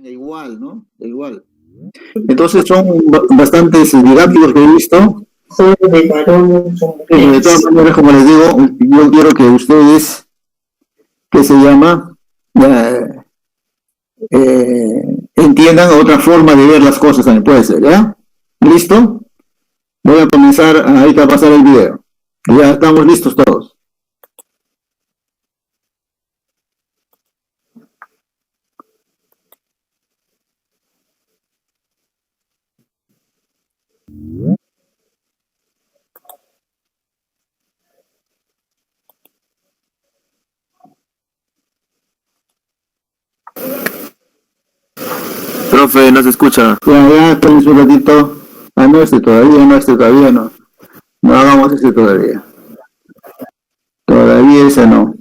igual, ¿no? Da igual. Entonces son bastantes didácticos que he visto. De todas maneras, como les digo, yo quiero que ustedes, ¿qué se llama? Entiendan otra forma de ver las cosas también puede ser, ¿ya? ¿Listo? Voy a comenzar ahorita a pasar el video. Ya estamos listos todos. Profe, no se escucha. Ya, espérense un ratito. No, todavía no. No hagamos ese todavía. Todavía ese no.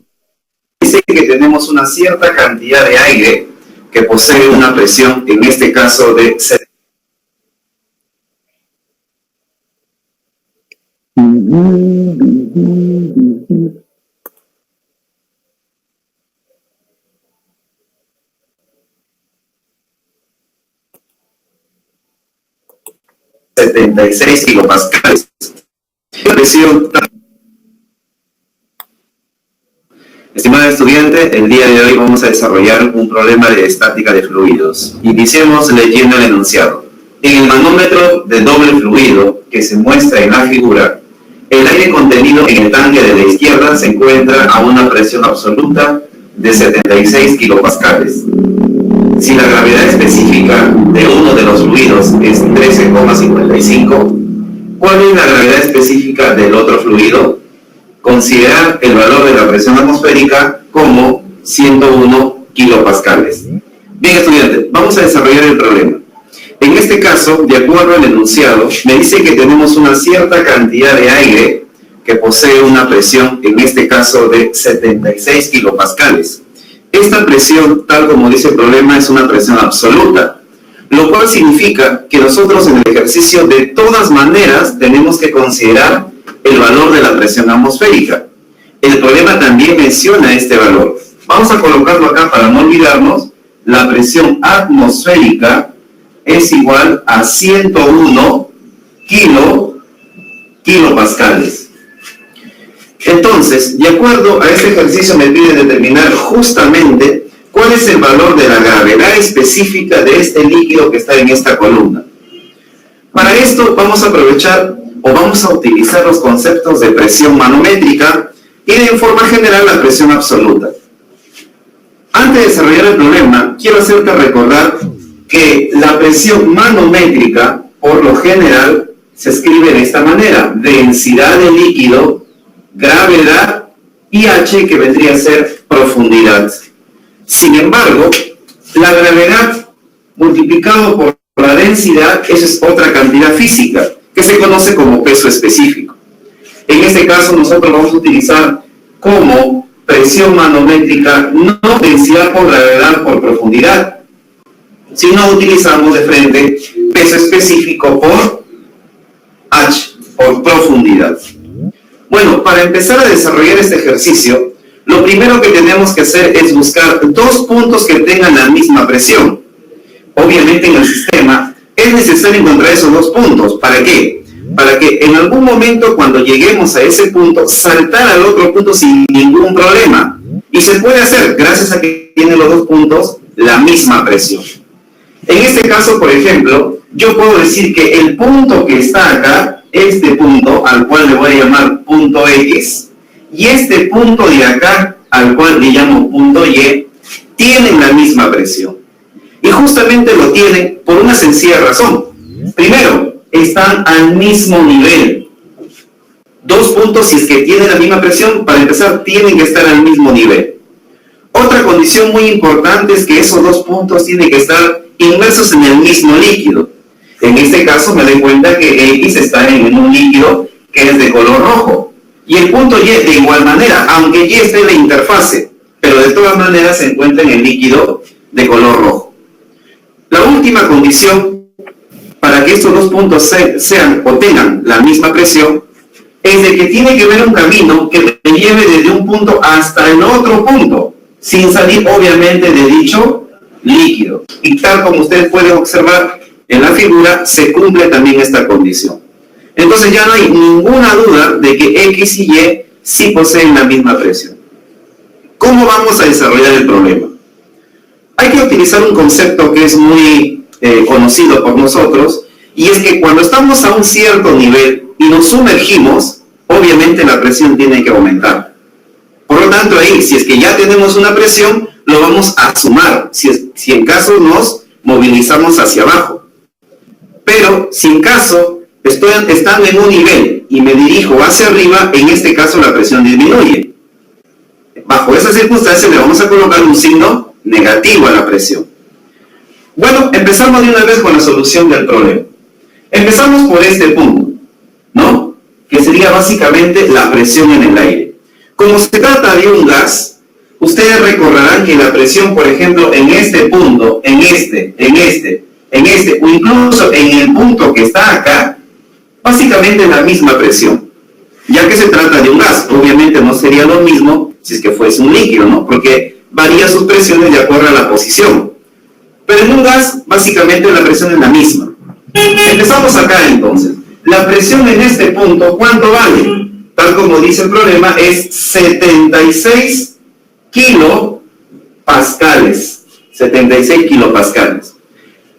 Dice que tenemos una cierta cantidad de aire que posee una presión, en este caso de 76 kilopascales. Presión. Estimado estudiante, el día de hoy vamos a desarrollar un problema de estática de fluidos. Iniciemos leyendo el enunciado. En el manómetro de doble fluido que se muestra en la figura, el aire contenido en el tanque de la izquierda se encuentra a una presión absoluta de 76 kilopascales. Si la gravedad específica de uno de los fluidos es 13,55, ¿cuál es la gravedad específica del otro fluido? Considerar el valor de la presión atmosférica como 101 kilopascales. Bien, estudiantes, vamos a desarrollar el problema. En este caso, de acuerdo al enunciado, me dice que tenemos una cierta cantidad de aire que posee una presión, en este caso de 76 kilopascales. Esta presión, tal como dice el problema, es una presión absoluta, lo cual significa que nosotros en el ejercicio de todas maneras tenemos que considerar el valor de la presión atmosférica. El problema también menciona este valor. Vamos a colocarlo acá para no olvidarnos. La presión atmosférica es igual a 101 kilopascales. Entonces, de acuerdo a este ejercicio me pide determinar justamente cuál es el valor de la gravedad específica de este líquido que está en esta columna. Para esto vamos a aprovechar o vamos a utilizar los conceptos de presión manométrica y de forma general la presión absoluta. Antes de desarrollar el problema, quiero hacerte recordar que la presión manométrica, por lo general, se escribe de esta manera: densidad del líquido, gravedad y H, que vendría a ser profundidad. Sin embargo, la gravedad multiplicado por la densidad, esa es otra cantidad física, que se conoce como peso específico. En este caso, nosotros vamos a utilizar como presión manométrica no densidad por gravedad por profundidad, sino utilizamos de frente peso específico por H, por profundidad. Bueno, para empezar a desarrollar este ejercicio, lo primero que tenemos que hacer es buscar dos puntos que tengan la misma presión. Obviamente en el sistema es necesario encontrar esos dos puntos. ¿Para qué? Para que en algún momento, cuando lleguemos a ese punto, saltar al otro punto sin ningún problema. Y se puede hacer gracias a que tienen los dos puntos la misma presión. En este caso, por ejemplo, yo puedo decir que el punto que está acá, este punto, al cual le voy a llamar punto X, y este punto de acá, al cual le llamo punto Y, tienen la misma presión. Y justamente lo tienen por una sencilla razón. Primero, están al mismo nivel. Dos puntos, si es que tienen la misma presión, para empezar, tienen que estar al mismo nivel. Otra condición muy importante es que esos dos puntos tienen que estar inmersos en el mismo líquido. En este caso me doy cuenta que X está en un líquido que es de color rojo. Y el punto Y de igual manera, aunque Y esté en la interfase, pero de todas maneras se encuentra en el líquido de color rojo. La última condición para que estos dos puntos sean o tengan la misma presión es de que tiene que haber un camino que me lleve desde un punto hasta el otro punto, sin salir obviamente de dicho líquido. Y tal como ustedes pueden observar en la figura, se cumple también esta condición. Entonces ya no hay ninguna duda de que X y Y sí poseen la misma presión. ¿Cómo vamos a desarrollar el problema? Hay que utilizar un concepto que es muy conocido por nosotros, y es que cuando estamos a un cierto nivel y nos sumergimos, obviamente la presión tiene que aumentar. Por lo tanto, ahí, si es que ya tenemos una presión, lo vamos a sumar, si en caso nos movilizamos hacia abajo. Pero, si en caso estoy estando en un nivel y me dirijo hacia arriba, en este caso la presión disminuye. Bajo esas circunstancias le vamos a colocar un signo negativo a la presión. Bueno, empezamos de una vez con la solución del problema. Empezamos por este punto, ¿no? Que sería básicamente la presión en el aire. Como se trata de un gas, ustedes recordarán que la presión, por ejemplo, en este punto, en este, o incluso en el punto que está acá, básicamente es la misma presión. Ya que se trata de un gas, obviamente no sería lo mismo si es que fuese un líquido, ¿no? Porque varía sus presiones de acuerdo a la posición. Pero en un gas, básicamente la presión es la misma. Empezamos acá entonces. La presión en este punto, ¿cuánto vale? Tal como dice el problema, es 76 kilopascales. 76 kilopascales.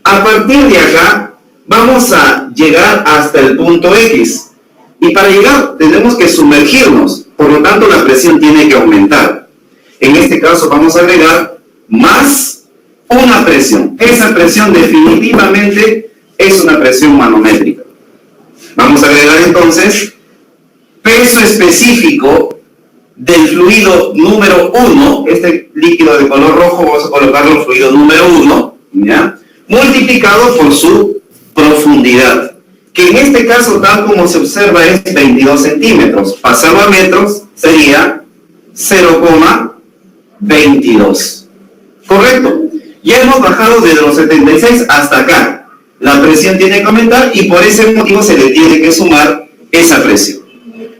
A partir de acá, vamos a llegar hasta el punto X. Y para llegar, tenemos que sumergirnos. Por lo tanto, la presión tiene que aumentar. En este caso, vamos a agregar más una presión. Esa presión definitivamente es una presión manométrica. Vamos a agregar entonces peso específico del fluido número 1, este líquido de color rojo, vamos a colocarlo en fluido número 1, ¿ya? Multiplicado por su profundidad, que en este caso, tal como se observa, es 22 centímetros. Pasarlo a metros sería 0,22. ¿Correcto? Ya hemos bajado desde los 76 hasta acá. La presión tiene que aumentar y por ese motivo se le tiene que sumar esa presión.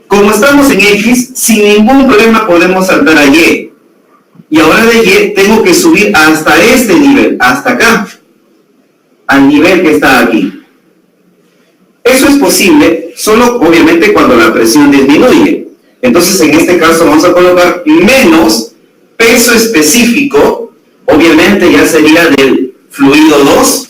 Como estamos en X, sin ningún problema podemos saltar a Y. Y ahora de Y tengo que subir hasta este nivel, hasta acá, al nivel que está aquí. Eso es posible solo, obviamente, cuando la presión disminuye. Entonces, en este caso vamos a colocar menos peso específico, obviamente ya sería del fluido 2,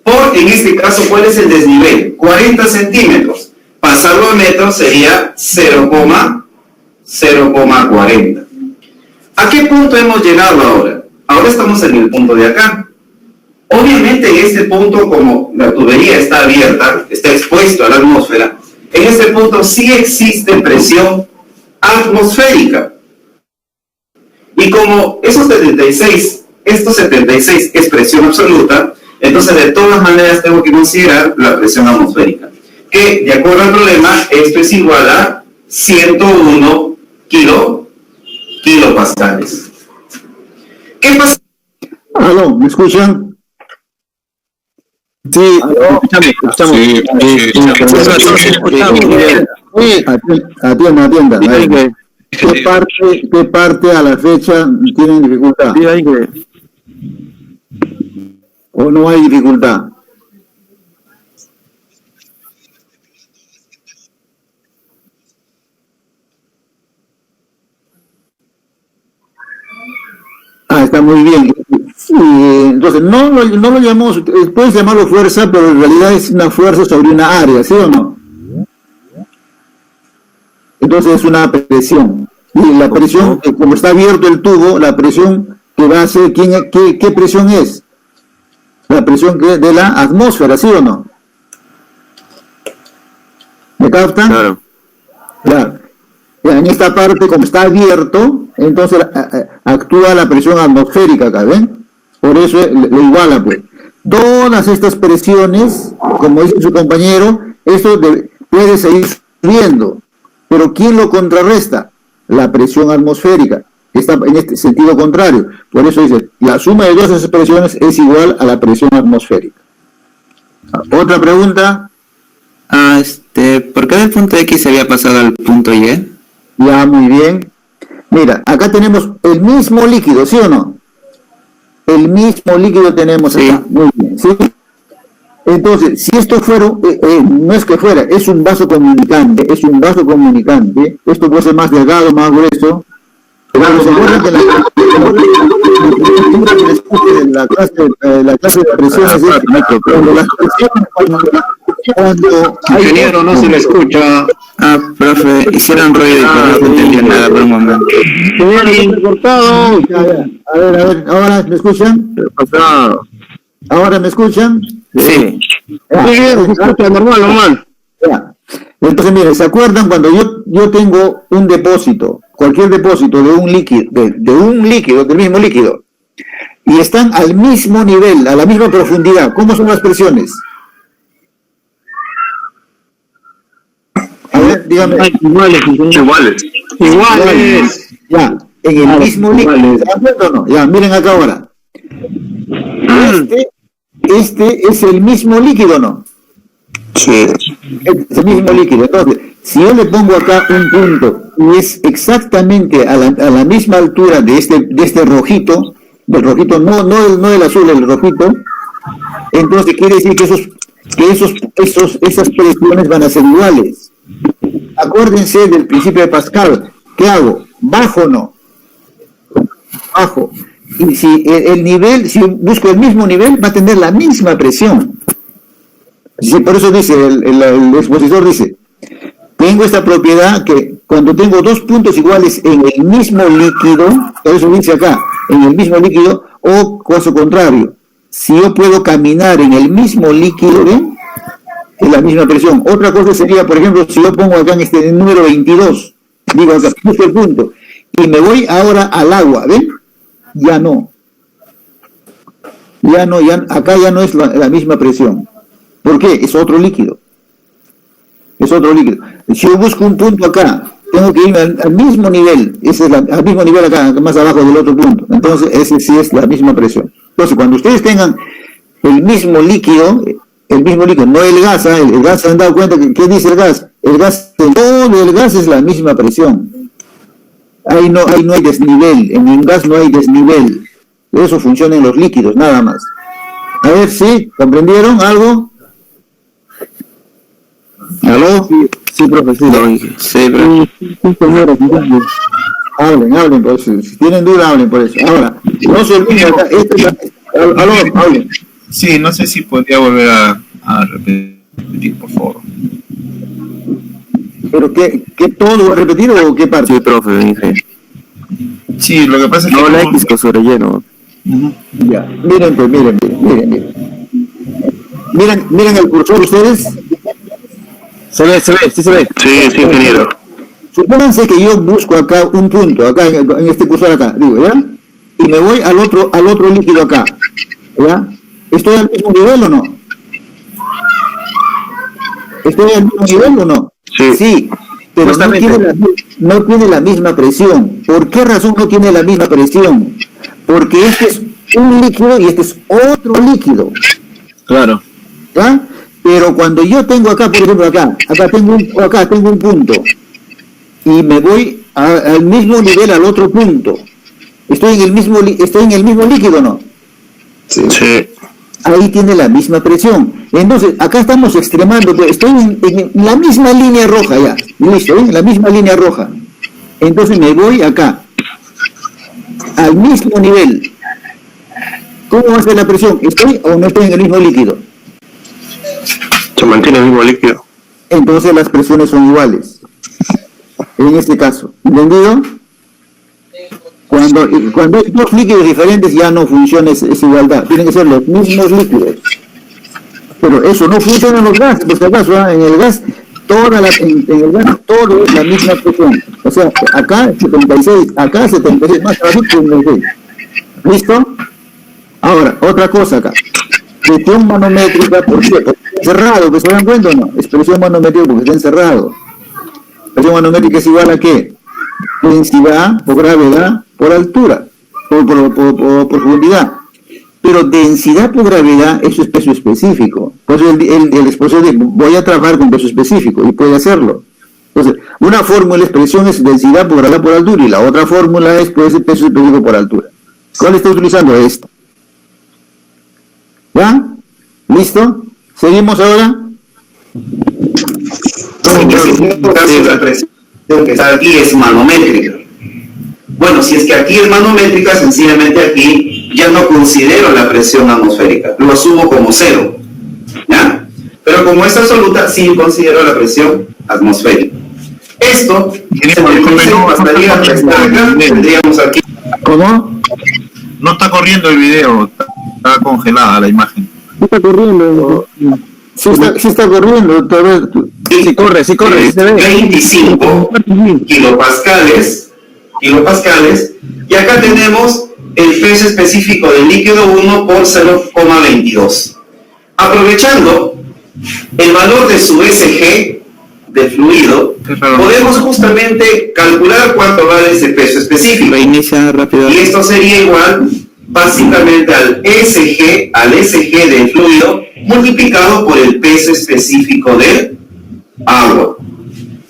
por, en este caso, ¿cuál es el desnivel? 40 centímetros. Pasarlo a metros sería 0,40. ¿A qué punto hemos llegado ahora? Ahora estamos en el punto de acá. Obviamente en este punto, como la tubería está abierta, está expuesto a la atmósfera, en este punto sí existe presión atmosférica. Y como estos 76 es presión absoluta, entonces de todas maneras tengo que considerar la presión atmosférica, que de acuerdo al problema esto es igual a 101 kilopascales. ¿Qué pasa? ¿Aló? ¿Me escuchan? Sí, escuchamos. Atienda. ¿Qué parte a la fecha tienen dificultad? ¿O no hay dificultad? Está muy bien. Entonces, no lo llamamos, puedes llamarlo fuerza, pero en realidad es una fuerza sobre una área, ¿sí o no? Entonces es una presión. Y la presión, como está abierto el tubo, la presión que va a ser, ¿qué presión es? La presión de la atmósfera, ¿sí o no? ¿Me captan? Claro. Claro. En esta parte, como está abierto, entonces actúa la presión atmosférica acá, ¿ven? Por eso lo iguala, pues. Todas estas presiones, como dice su compañero, esto puede seguir subiendo. Pero ¿quién lo contrarresta? La presión atmosférica, que está en este sentido contrario. Por eso dice, la suma de todas esas presiones es igual a la presión atmosférica. ¿Otra pregunta? ¿Por qué del punto X se había pasado al punto Y? Ya, muy bien. Mira, acá tenemos el mismo líquido, ¿sí o no? El mismo líquido tenemos Sí. acá. Muy bien, ¿sí? Entonces, si esto fuera, no es que fuera, es un vaso comunicante, esto puede ser más delgado, más grueso, pero se acuerdan que la clase de presiones es cuando las presiones, cuando hay... Ingeniero, no se le escucha. Ah, profe, hicieron ruido y no se entendía nada por un momento. Cortado. Ya. A ver, ¿ahora me escuchan? ¿Ahora me escuchan? Sí. Ya. Sí, se escucha normal. Ya. Entonces, mire, ¿se acuerdan cuando yo tengo un depósito, cualquier depósito de un líquido, del mismo líquido, y están al mismo nivel, a la misma profundidad? ¿Cómo son las presiones? A ver, dígame. Iguales. Ya, en el mismo líquido. ¿Se dan cuenta o no? Ya, miren acá ahora. Este es el mismo líquido, ¿no? Sí. Es el mismo líquido. Entonces, si yo le pongo acá un punto y es exactamente a la misma altura de este rojito, del rojito, no el azul, el rojito, entonces quiere decir que esas presiones van a ser iguales. Acuérdense del principio de Pascal. ¿Qué hago? ¿Bajo o no? Bajo. Y si si busco el mismo nivel, va a tener la misma presión. Sí, por eso dice, el expositor dice, tengo esta propiedad que cuando tengo dos puntos iguales en el mismo líquido, por eso dice acá, en el mismo líquido, o caso contrario, si yo puedo caminar en el mismo líquido, ¿ven? Es la misma presión. Otra cosa sería, por ejemplo, si yo pongo acá en este número 22, digo acá, puse el punto, y me voy ahora al agua, ¿ven? Ya no, acá ya no es la misma presión. ¿Por qué? Es otro líquido. Si yo busco un punto acá, tengo que irme al mismo nivel, al mismo nivel acá, más abajo del otro punto. Entonces, ese sí es la misma presión. Entonces, cuando ustedes tengan el mismo líquido, no el gas, el gas, ¿se han dado cuenta qué dice el gas? Todo el gas es la misma presión. Ahí no hay desnivel, en un gas no hay desnivel. Eso funciona en los líquidos, nada más. A ver si, ¿comprendieron algo? ¿Aló? Sí, profesor. Sí, profe. Hablen, pues, si tienen duda, hablen por eso. Ahora, no se olviden acá, aló, hablen. Sí, no sé si podría volver a repetir, por favor. ¿Pero qué todo va a repetir o qué parte? Sí, profe. Sí, lo que pasa es que... No, la X con su relleno. Ya, miren, pues, miren. Miren el cursor ustedes. Se ve. Sí, ingeniero. Supónganse que yo busco acá un punto, acá en este cursor acá, digo, ¿ya? Y me voy al otro líquido acá, ¿ya? ¿Estoy al mismo nivel o no? ¿Estoy al mismo nivel o no? Sí, pero no tiene la misma presión. ¿Por qué razón no tiene la misma presión? Porque este es un líquido y este es otro líquido. Claro. ¿Ya? Pero cuando yo tengo acá, por ejemplo, acá tengo un punto y me voy al mismo nivel al otro punto, estoy en el mismo líquido, ¿no? Sí. Ahí tiene la misma presión. Entonces, acá estamos extremando, pues, estoy en la misma línea roja ya, listo, en la misma línea roja. Entonces me voy acá, al mismo nivel. ¿Cómo va a ser la presión? ¿Estoy o no estoy en el mismo líquido? Se mantiene el mismo líquido. Entonces las presiones son iguales. En este caso, ¿entendido? Cuando hay dos líquidos diferentes ya no funciona esa igualdad. Tienen que ser los mismos líquidos. Pero eso no funciona en los gases, por si acaso, en el gas todo es la misma presión. O sea, acá 76, acá 76, más abajo 76. ¿Listo? Ahora, otra cosa acá. Presión manométrica, ¿por qué? Porque está encerrado, ¿que se dan cuenta o no? Es presión manométrica porque está encerrado. Presión manométrica es igual a ¿qué? Densidad por gravedad por altura, por profundidad. Pero densidad por gravedad, eso es peso específico. Por eso el expositor dice, voy a trabajar con peso específico, y puede hacerlo. Entonces, una fórmula de expresión es densidad por gravedad por altura, y la otra fórmula puede ser peso específico por altura. ¿Cuál está utilizando? Esta. ¿Listo? ¿Seguimos ahora? La presión que está aquí es manométrica. Bueno, si es que aquí es manométrica, sencillamente aquí ya no considero la presión atmosférica, lo asumo como cero, ¿ya? Pero como es absoluta, sí considero la presión atmosférica. Esto pasaría a restar acá, tendríamos aquí. ¿Cómo? No está corriendo el video, está congelada la imagen. Está corriendo. Sí está corriendo. Sí corre, sí corre. Se ve. 25 kilopascales, y acá tenemos el peso específico del líquido 1 por 0,22. Aprovechando el valor de su SG de fluido, podemos justamente calcular cuánto vale ese peso específico. Reinicia rápido. Y esto sería igual básicamente al SG del fluido multiplicado por el peso específico del agua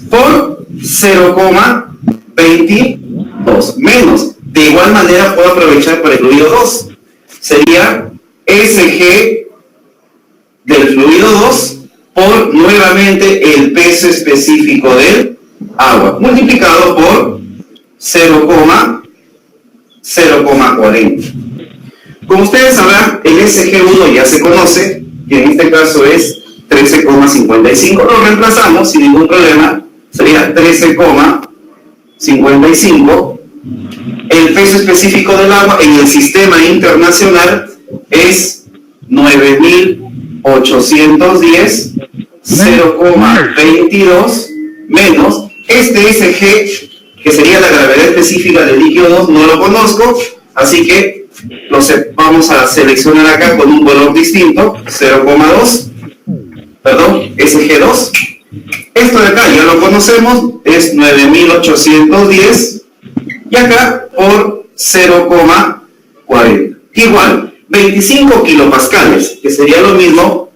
por 0,22 menos. De igual manera puedo aprovechar para el fluido 2. Sería SG del fluido 2 por nuevamente el peso específico del agua multiplicado por 0,40. Como ustedes sabrán, el SG1 ya se conoce, que en este caso es 13,55. Lo reemplazamos sin ningún problema, sería 13,55. El peso específico del agua en el sistema internacional es 9.810, 0,22 menos este SG, que sería la gravedad específica del líquido 2, no lo conozco, así que vamos a seleccionar acá con un valor distinto, 0,2, perdón, SG2. Esto de acá ya lo conocemos, es 9.810, y acá por 0,40. Igual, 25 kilopascales, que sería lo mismo,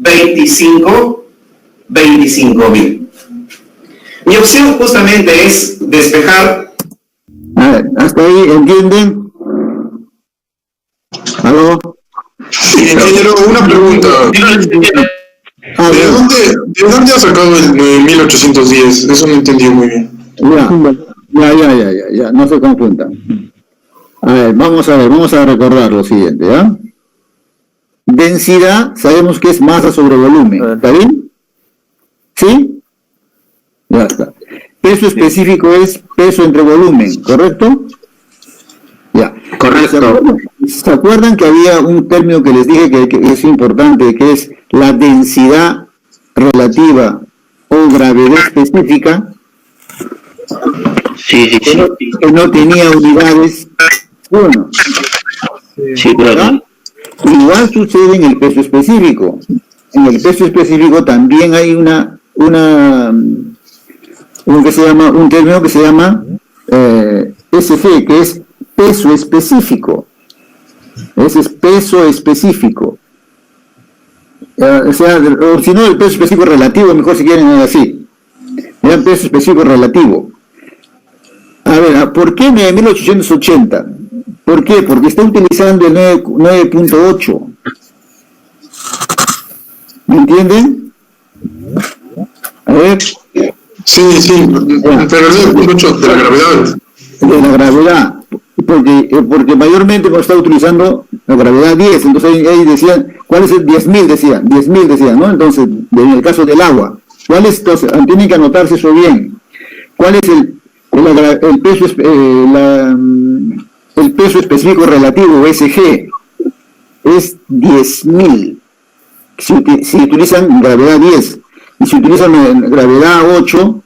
25.000. Mi opción justamente es despejar. A ver, hasta ahí, ¿entienden? ¿Aló? Ingeniero, una pregunta. ¿De dónde ha sacado el 9810? Eso no entendí muy bien. Ya, no se confundan. A ver, vamos a recordar lo siguiente, ¿ya? Densidad, sabemos que es masa sobre volumen, ¿está bien? ¿Sí? Ya está. Peso específico es peso entre volumen, ¿correcto? Ya. Correcto. ¿Se acuerdan que había un término que les dije que es importante, que es la densidad relativa o gravedad específica? Sí. Que no tenía unidades. Bueno. Sí, claro. Igual sucede en el peso específico. En el peso específico también hay un término que se llama SG, que es peso específico. Ese es peso específico. O si no, el peso específico relativo, mejor si quieren así. El peso específico relativo. A ver, ¿por qué 9.880? ¿Por qué? Porque está utilizando el 9.8. ¿Me entienden? A ver. Sí, pero el 9.8 de la gravedad. De la gravedad. Porque mayormente está utilizando la gravedad 10, entonces ahí decían, ¿cuál es el 10.000? Decían, 10.000 decían, ¿no? Entonces, en el caso del agua, ¿cuál es? Entonces, tienen que anotarse eso bien. ¿Cuál es el peso específico relativo, SG? Es 10.000. Si utilizan gravedad 10, y si utilizan gravedad 8,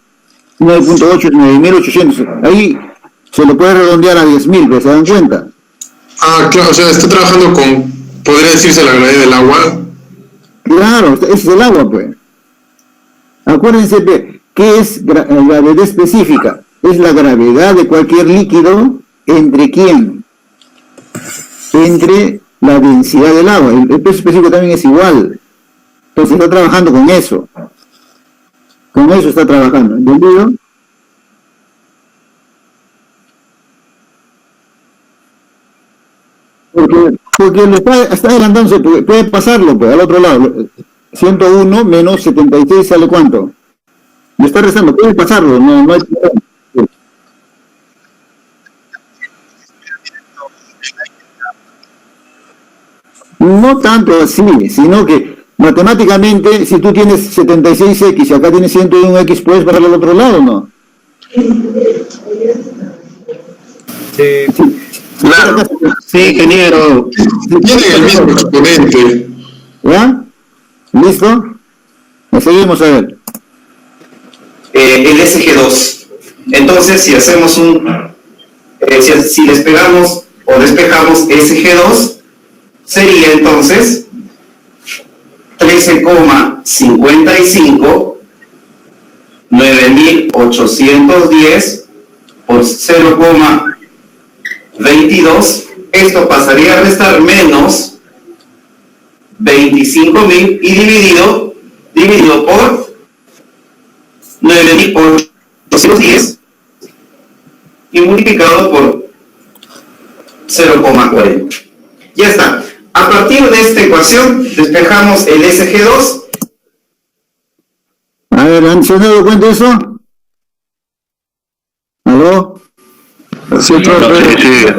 9.8 es 9.800. Ahí se lo puede redondear a 10.000, ¿se dan cuenta? Ah, claro, o sea, está trabajando con, podría decirse, la gravedad del agua. Claro, ese es el agua, pues. Acuérdense, ¿qué es gravedad específica? Es la gravedad de cualquier líquido, ¿entre quién? Entre la densidad del agua. El peso específico también es igual. Entonces está trabajando con eso. Con eso está trabajando, ¿entendido? Porque Porque está adelantándose, puede pasarlo, pues, al otro lado. 101 menos 76 sale ¿cuánto? Me está restando, puede pasarlo, no hay problema. No tanto así, sino que matemáticamente, si tú tienes 76x y acá tienes 101x, ¿puedes pasarlo al otro lado o no? Claro. Sí, ingeniero. Tienen el mismo exponente. ¿Ya? ¿Listo? Nos seguimos a ver. El SG2. Entonces, si hacemos si despegamos o despejamos SG2, sería entonces 13,55 9.810 por 0,22. Esto pasaría a restar menos 25.000 y dividido por 9.810 y multiplicado por 0,40. Ya está. A partir de esta ecuación despejamos el SG2. A ver, ¿han se dado cuenta de eso? ¿Aló? Sí, profe.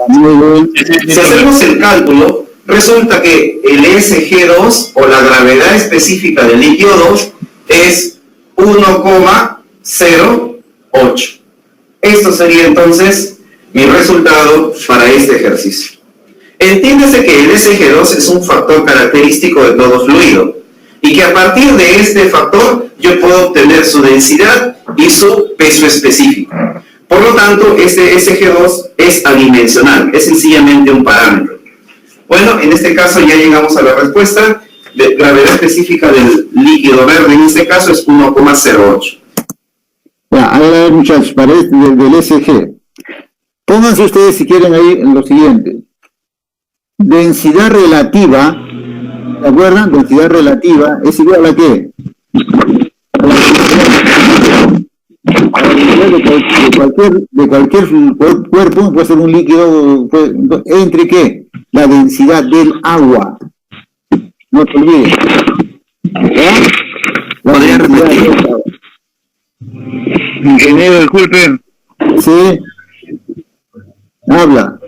Muy bien. Si hacemos el cálculo, resulta que el SG2 o la gravedad específica del líquido 2 es 1,08. Esto sería entonces mi resultado para este ejercicio. Entiéndase que el SG2 es un factor característico de todo fluido y que a partir de este factor yo puedo obtener su densidad y su peso específico. Por lo tanto, este SG2 es adimensional, es sencillamente un parámetro. Bueno, en este caso ya llegamos a la respuesta. De gravedad específica del líquido verde en este caso es 1,08. Ya, a ver muchachos, para del SG. Pónganse ustedes si quieren ahí en lo siguiente. Densidad relativa, ¿de acuerdo? Densidad relativa es igual a ¿qué? A la densidad de cualquier cuerpo, puede ser un líquido, ¿entre qué? La densidad del agua. No te olvides. ¿Ya? ¿Podría repetir? Ingeniero, disculpen. Sí. Habla.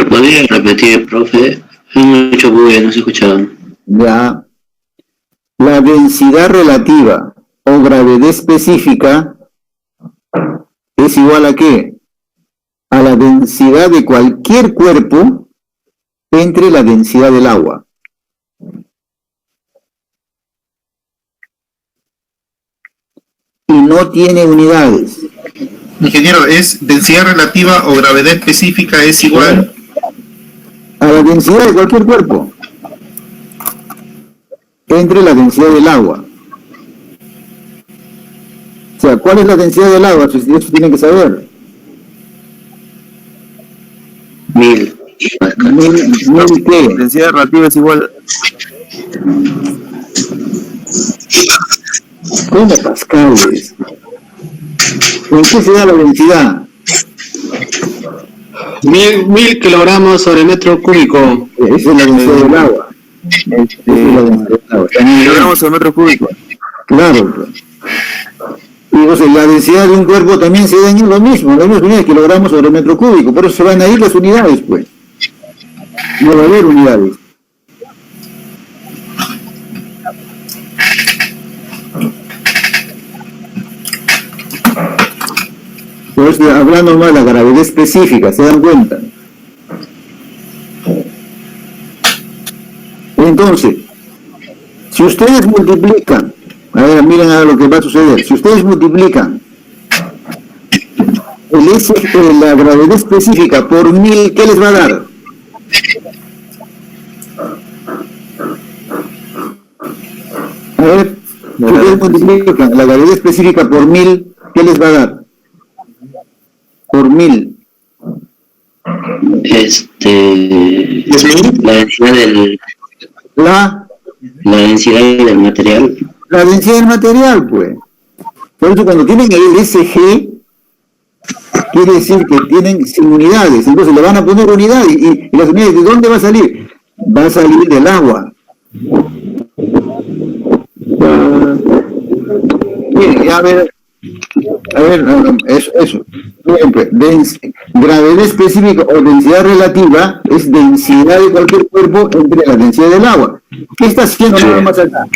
¿Podría repetir, profe? Hay mucho bulla, no se escuchaban. Ya. La densidad relativa o gravedad específica es igual a ¿qué? A la densidad de cualquier cuerpo entre la densidad del agua. Y no tiene unidades. Ingeniero, ¿es densidad relativa o gravedad específica es igual? A la densidad de cualquier cuerpo entre la densidad del agua. O sea, ¿cuál es la densidad del agua? Eso tienen que saber. 1000. ¿Mil qué? Densidad relativa es igual. ¿Cómo pascales? ¿En qué se da la densidad? 1000 kilogramos sobre metro cúbico. Esa es la densidad del agua. Esa es la densidad del agua. Kilogramos por metro cúbico. Claro. Pues. Y o sea, la densidad de un cuerpo también se da en lo mismo, las mismas unidades, kilogramos sobre metro cúbico. Por eso se van a ir las unidades, pues. No va a haber unidades. Por eso hablando más de la gravedad específica, ¿se dan cuenta? Entonces, si ustedes multiplican, a ver, miren a lo que va a suceder, si ustedes multiplican la gravedad específica por 1000, ¿qué les va a dar? A ver, si ustedes multiplican la gravedad específica por 1000, ¿qué les va a dar? Por 1000. La densidad del... La densidad del material. La densidad del material, pues. Por eso cuando tienen el SG, quiere decir que tienen sin unidades, entonces le van a poner unidad y las unidades, ¿de dónde va a salir? Va a salir del agua. Bien, a ver, eso. Siempre, gravedad específica o densidad relativa es densidad de cualquier cuerpo entre la densidad del agua. ¿Qué está haciendo nada más acá?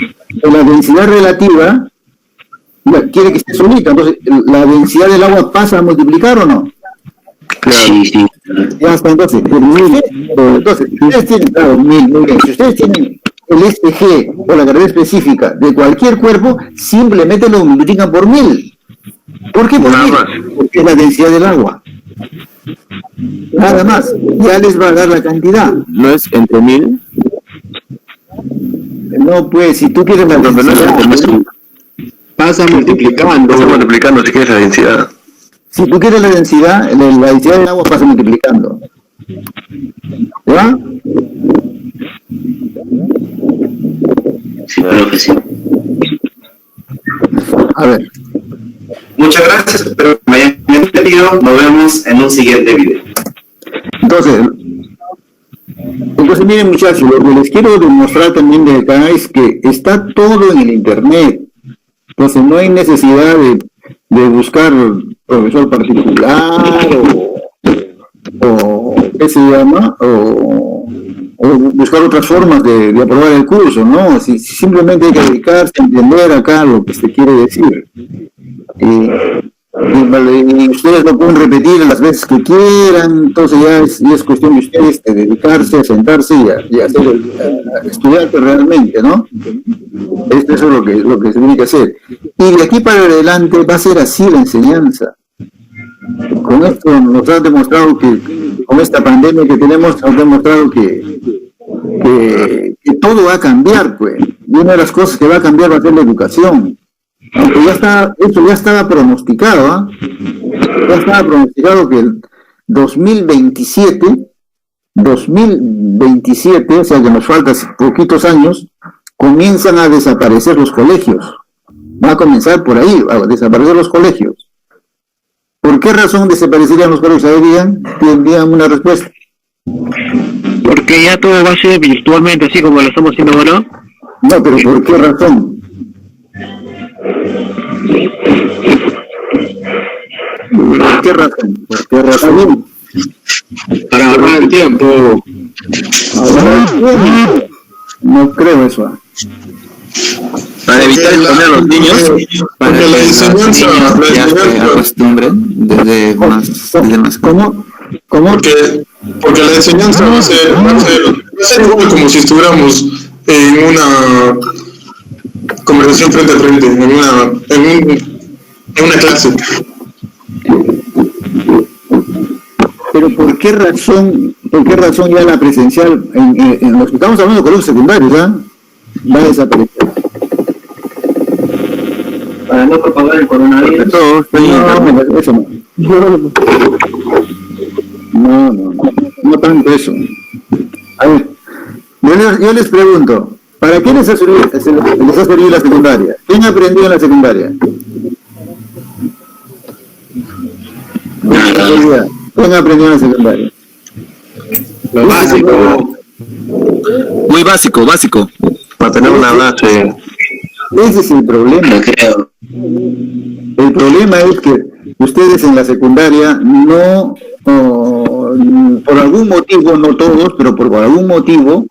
La densidad relativa quiere que esté solita, entonces la densidad del agua pasa a multiplicar o no. Sí. Ya está, entonces ustedes tienen, claro, muy bien, si ustedes tienen el SG o la gravedad específica de cualquier cuerpo, simplemente lo multiplican por 1000. ¿Por qué por 1000? Porque es la densidad del agua. Nada más, ya les va a dar la cantidad. ¿No es entre 1000? No, pues, si tú quieres la densidad, Pasa multiplicando. Pasa multiplicando si quieres la densidad. si tú quieres la densidad del agua pasa multiplicando. ¿Ya? Sí, profe, sí. A ver. Muchas gracias, espero que me hayan entendido. Nos vemos en un siguiente video. Entonces miren muchachos, lo que les quiero demostrar también de acá es que está todo en el internet. Entonces no hay necesidad de buscar profesor particular o ¿qué se llama? O buscar otras formas de aprobar el curso, ¿no? Si simplemente hay que dedicarse a entender acá lo que se quiere decir. Y ustedes lo pueden repetir las veces que quieran, entonces ya es cuestión de ustedes de dedicarse, a sentarse y a estudiar realmente, ¿no? Eso es lo que se tiene que hacer. Y de aquí para adelante va a ser así la enseñanza. Con esto nos ha demostrado que, con esta pandemia que tenemos, nos ha demostrado que todo va a cambiar, pues. Y una de las cosas que va a cambiar va a ser la educación. Aunque esto ya estaba pronosticado, ya estaba pronosticado que el 2027, o sea que nos faltan poquitos años, comienzan a desaparecer los colegios. Va a comenzar por ahí, a desaparecer los colegios. ¿Por qué razón desaparecerían los colegios? Ahí digan una respuesta. Porque ya todo va a ser virtualmente, así como lo estamos haciendo ahora. No, pero ¿por qué razón? ¿Por qué razón? ¿Por qué razón? Para ahorrar el tiempo. No creo eso. Para evitar exponer a los niños. Porque la enseñanza ya se acostumbren desde más. ¿Cómo? Porque la enseñanza va a ser igual como si estuviéramos en una conversación frente a frente, en una clase. Pero ¿por qué razón ya la presencial en los que estamos hablando de colegios secundarios va a desaparecer? Para no propagar el coronavirus. No, eso no. No tanto eso. A ver, yo les pregunto, ¿para qué les ha servido la secundaria? ¿Quién aprendió en la secundaria? ¿Quién aprendió en la secundaria? Lo básico. Muy básico. Para tener una base. Ese es el problema. No creo. El problema es que ustedes en la secundaria no, por algún motivo, no todos, pero por algún motivo,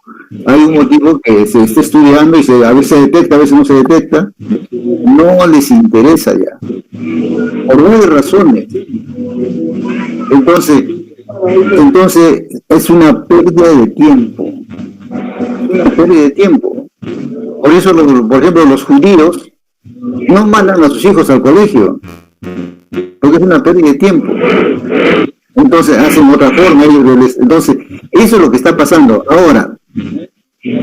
hay un motivo que se está estudiando y a veces se detecta, a veces no se detecta, no les interesa ya, por varias razones. Entonces es una pérdida de tiempo. Por eso, por ejemplo, los judíos no mandan a sus hijos al colegio, porque es una pérdida de tiempo. Entonces hacen otra forma. Entonces, eso es lo que está pasando. Ahora,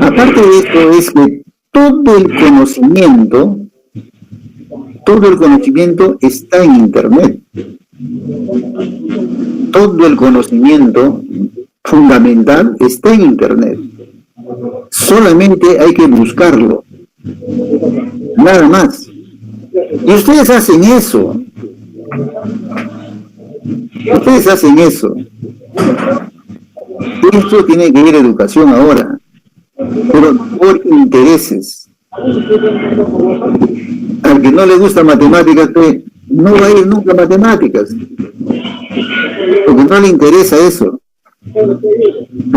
aparte de esto, es que todo el conocimiento está en Internet. Todo el conocimiento fundamental está en Internet. Solamente hay que buscarlo. Nada más. Y ustedes hacen eso. Ustedes hacen eso. Esto tiene que ir a educación ahora, pero por intereses. Al que no le gusta matemáticas, pues, no va a ir nunca a matemáticas, porque no le interesa eso. Pero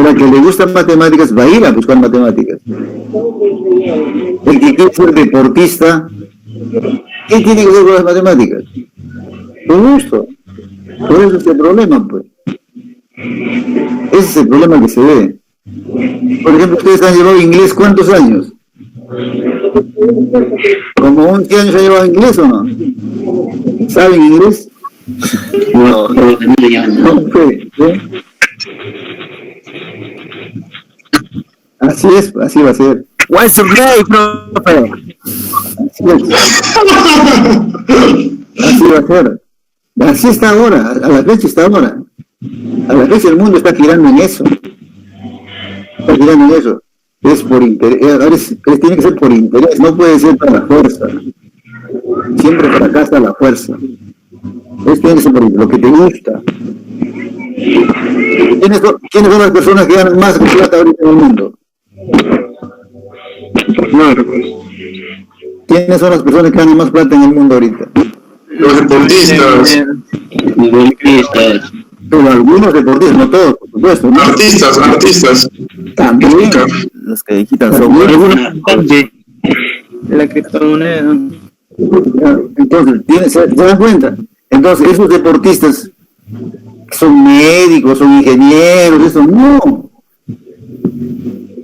al que le gustan matemáticas va a ir a buscar matemáticas. El que quiere ser deportista, ¿qué tiene que ver con las matemáticas? Con gusto. Por eso es el problema, pues. Ese es el problema que se ve. Por ejemplo, ustedes han llevado inglés ¿cuántos años? ¿Como 11 años han llevado inglés o no? ¿Saben inglés? No, No, pues, ¿sí? Así es, así va a ser. What's your name, profe? Así es. Así va a ser. Así está ahora, a la fecha está ahora. A la fecha el mundo está girando en eso. Está girando en eso. Es por interés, ahora tiene que ser por interés, no puede ser para la fuerza. Siempre fracasa la fuerza. Tiene que ser por lo que te gusta. ¿Quiénes son las personas que ganan más plata ahorita en el mundo? ¿Quiénes son las personas que ganan más plata en el mundo ahorita? Los deportistas. Pero algunos deportistas, no todos, por supuesto, ¿no? Artistas. También. Los que digitan son Algunos de la criptomoneda. Entonces, ¿se dan cuenta? Entonces, esos deportistas son médicos, son ingenieros, eso no.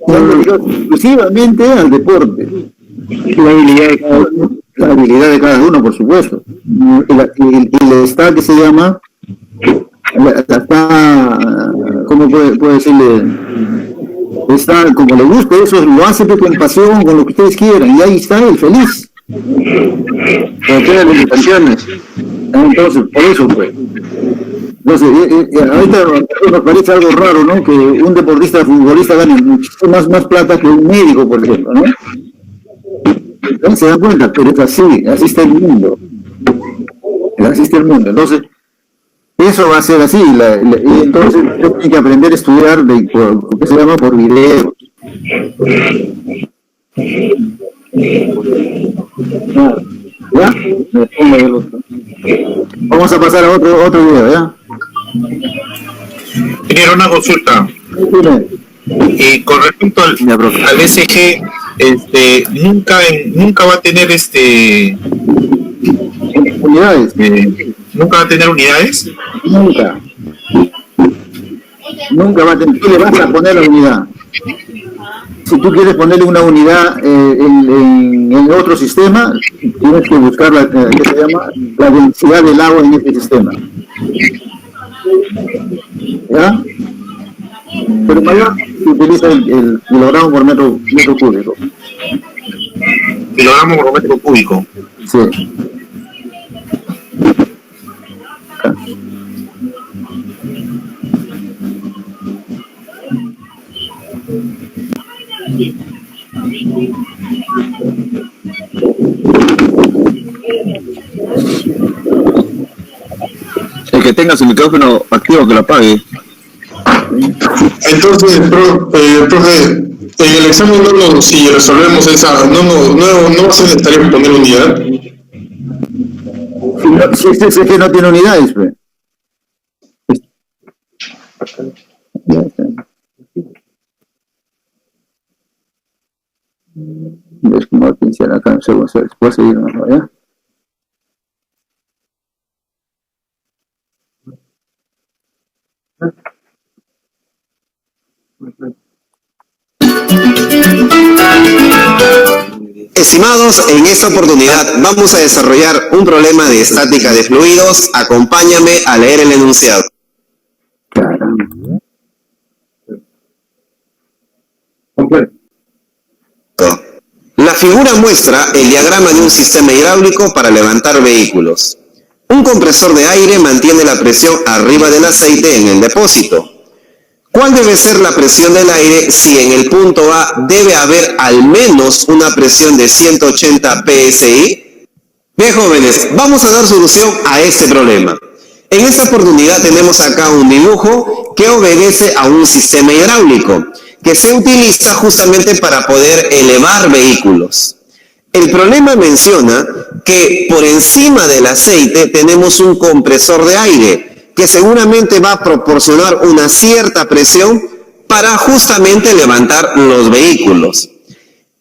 Están dedicados exclusivamente al deporte. La habilidad de cada uno, por supuesto. El staff que se llama, ¿cómo puedo decirle? Está como le gusta, eso lo hace con pasión, con lo que ustedes quieran, y ahí está el feliz. Pero tiene limitaciones. Entonces, por eso, pues. Entonces, ahorita nos parece algo raro, ¿no? Que un deportista, futbolista gane muchísimo más plata que un médico, por ejemplo, ¿no? Entonces, se dan cuenta, pero es así está el mundo. Así está el mundo. Entonces, eso va a ser así. Y entonces, tienen que aprender a estudiar, ¿qué se llama? Por videos. ¿Ya? Vamos a pasar a otro video, ¿ya? Tenía una consulta. Con respecto al SG, nunca va a tener unidades. ¿Nunca va a tener unidades? Nunca va a tener. ¿Qué le vas a poner la unidad? Si tú quieres ponerle una unidad en otro sistema, tienes que buscar la densidad del agua en este sistema. ¿Ya? Pero mayor se utiliza el kilogramo por metro cúbico. Kilogramo por metro cúbico. Sí. El que tenga su micrófono activo que lo apague. Entonces, profe, en el examen si resolvemos esa, no va a ser necesario poner unidad. Si este SG no tiene unidades, pues. Ya está. ¿Ves cómo atención acá? Un segundo, puedo seguir, ¿no? ¿Ya? Estimados, en esta oportunidad vamos a desarrollar un problema de estática de fluidos. Acompáñame a leer el enunciado. Caramba. La figura muestra el diagrama de un sistema hidráulico para levantar vehículos. Un compresor de aire mantiene la presión arriba del aceite en el depósito. ¿Cuál debe ser la presión del aire si en el punto A debe haber al menos una presión de 180 psi? Bien, jóvenes, vamos a dar solución a este problema. En esta oportunidad tenemos acá un dibujo que obedece a un sistema hidráulico que se utiliza justamente para poder elevar vehículos. El problema menciona que por encima del aceite tenemos un compresor de aire que seguramente va a proporcionar una cierta presión para justamente levantar los vehículos.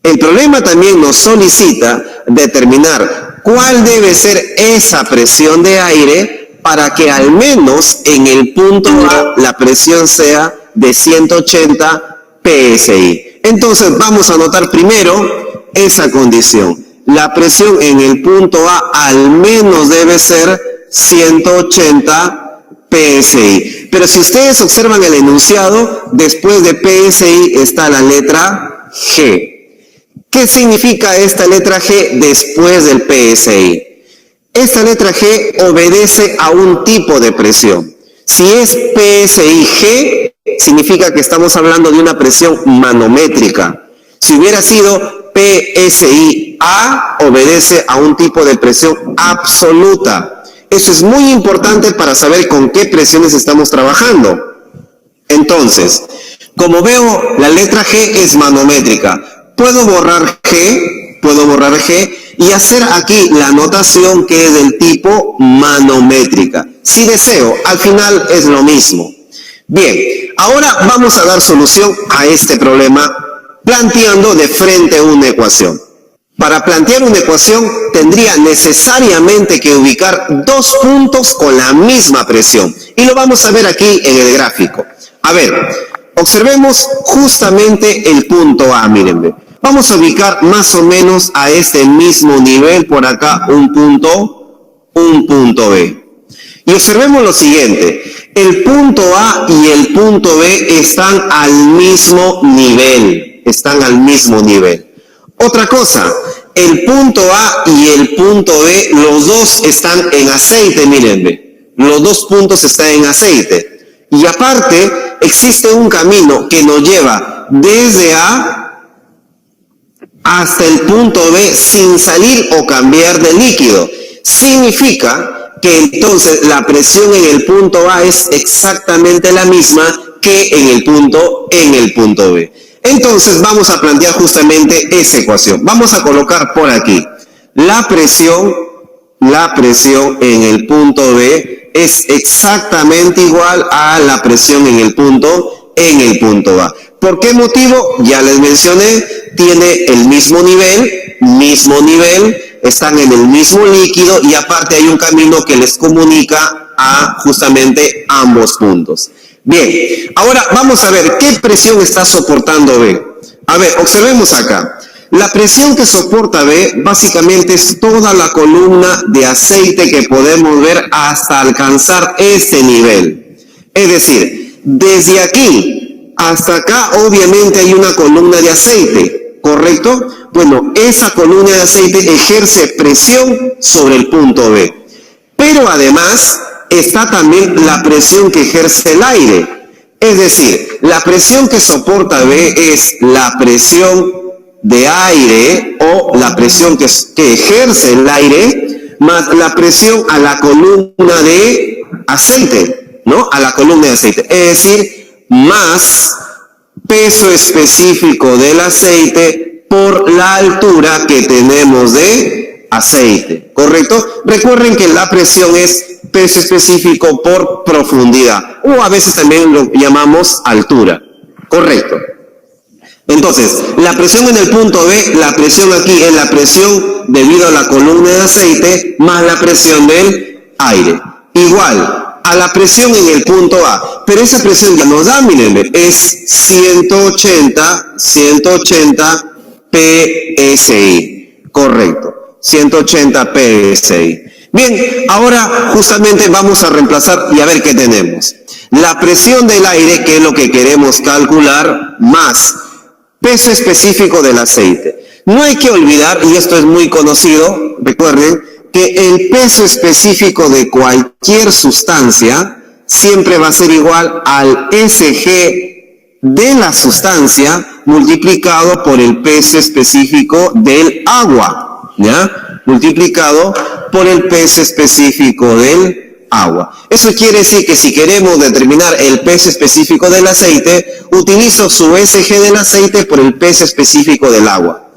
El problema también nos solicita determinar cuál debe ser esa presión de aire para que al menos en el punto A la presión sea de 180 PSI. Entonces vamos a anotar primero esa condición. La presión en el punto A al menos debe ser 180 PSI. Pero si ustedes observan el enunciado, después de PSI está la letra G. ¿Qué significa esta letra G después del PSI? Esta letra G obedece a un tipo de presión. Si es PSI-G, significa que estamos hablando de una presión manométrica. Si hubiera sido PSI-A, obedece a un tipo de presión absoluta. Eso es muy importante para saber con qué presiones estamos trabajando. Entonces, como veo, la letra G es manométrica. Puedo borrar G y hacer aquí la anotación que es del tipo manométrica. Si deseo, al final es lo mismo. Bien, ahora vamos a dar solución a este problema planteando de frente una ecuación. Para plantear una ecuación tendría necesariamente que ubicar dos puntos con la misma presión. Y lo vamos a ver aquí en el gráfico. A ver, observemos justamente el punto A, mírenme. Vamos a ubicar más o menos a este mismo nivel por acá un punto B. Y observemos lo siguiente, el punto A y el punto B están al mismo nivel, Otra cosa, el punto A y el punto B, los dos están en aceite, mírenme, los dos puntos están en aceite. Y aparte, existe un camino que nos lleva desde A hasta el punto B sin salir o cambiar de líquido. Significa que entonces la presión en el punto A es exactamente la misma que en el punto B. Entonces vamos a plantear justamente esa ecuación. Vamos a colocar por aquí la presión en el punto B es exactamente igual a la presión en el punto A. ¿Por qué motivo? Ya les mencioné, tiene el mismo nivel, están en el mismo líquido y aparte hay un camino que les comunica a justamente ambos puntos. Bien, ahora vamos a ver qué presión está soportando B. A ver, observemos acá. La presión que soporta B básicamente es toda la columna de aceite que podemos ver hasta alcanzar este nivel. Es decir, desde aquí hasta acá obviamente hay una columna de aceite, ¿correcto? Bueno, esa columna de aceite ejerce presión sobre el punto B. Pero además está también la presión que ejerce el aire. Es decir, la presión que soporta B es la presión de aire o la presión que ejerce el aire más la presión a la columna de aceite, ¿no? A la columna de aceite. Es decir, más peso específico del aceite por la altura que tenemos de aceite, ¿correcto? Recuerden que la presión es peso específico por profundidad, o a veces también lo llamamos altura, ¿correcto? Entonces, la presión en el punto B, la presión aquí es la presión debido a la columna de aceite más la presión del aire. Igual a la presión en el punto A, pero esa presión ya nos da, miren, es 180 PSI, correcto, 180 PSI. Bien, ahora justamente vamos a reemplazar y a ver qué tenemos. La presión del aire, que es lo que queremos calcular, más peso específico del aceite. No hay que olvidar, y esto es muy conocido, recuerden, que el peso específico de cualquier sustancia siempre va a ser igual al SG de la sustancia multiplicado por el peso específico del agua, ¿ya? Multiplicado por el peso específico del agua. Eso quiere decir que si queremos determinar el peso específico del aceite, utilizo su SG del aceite por el peso específico del agua.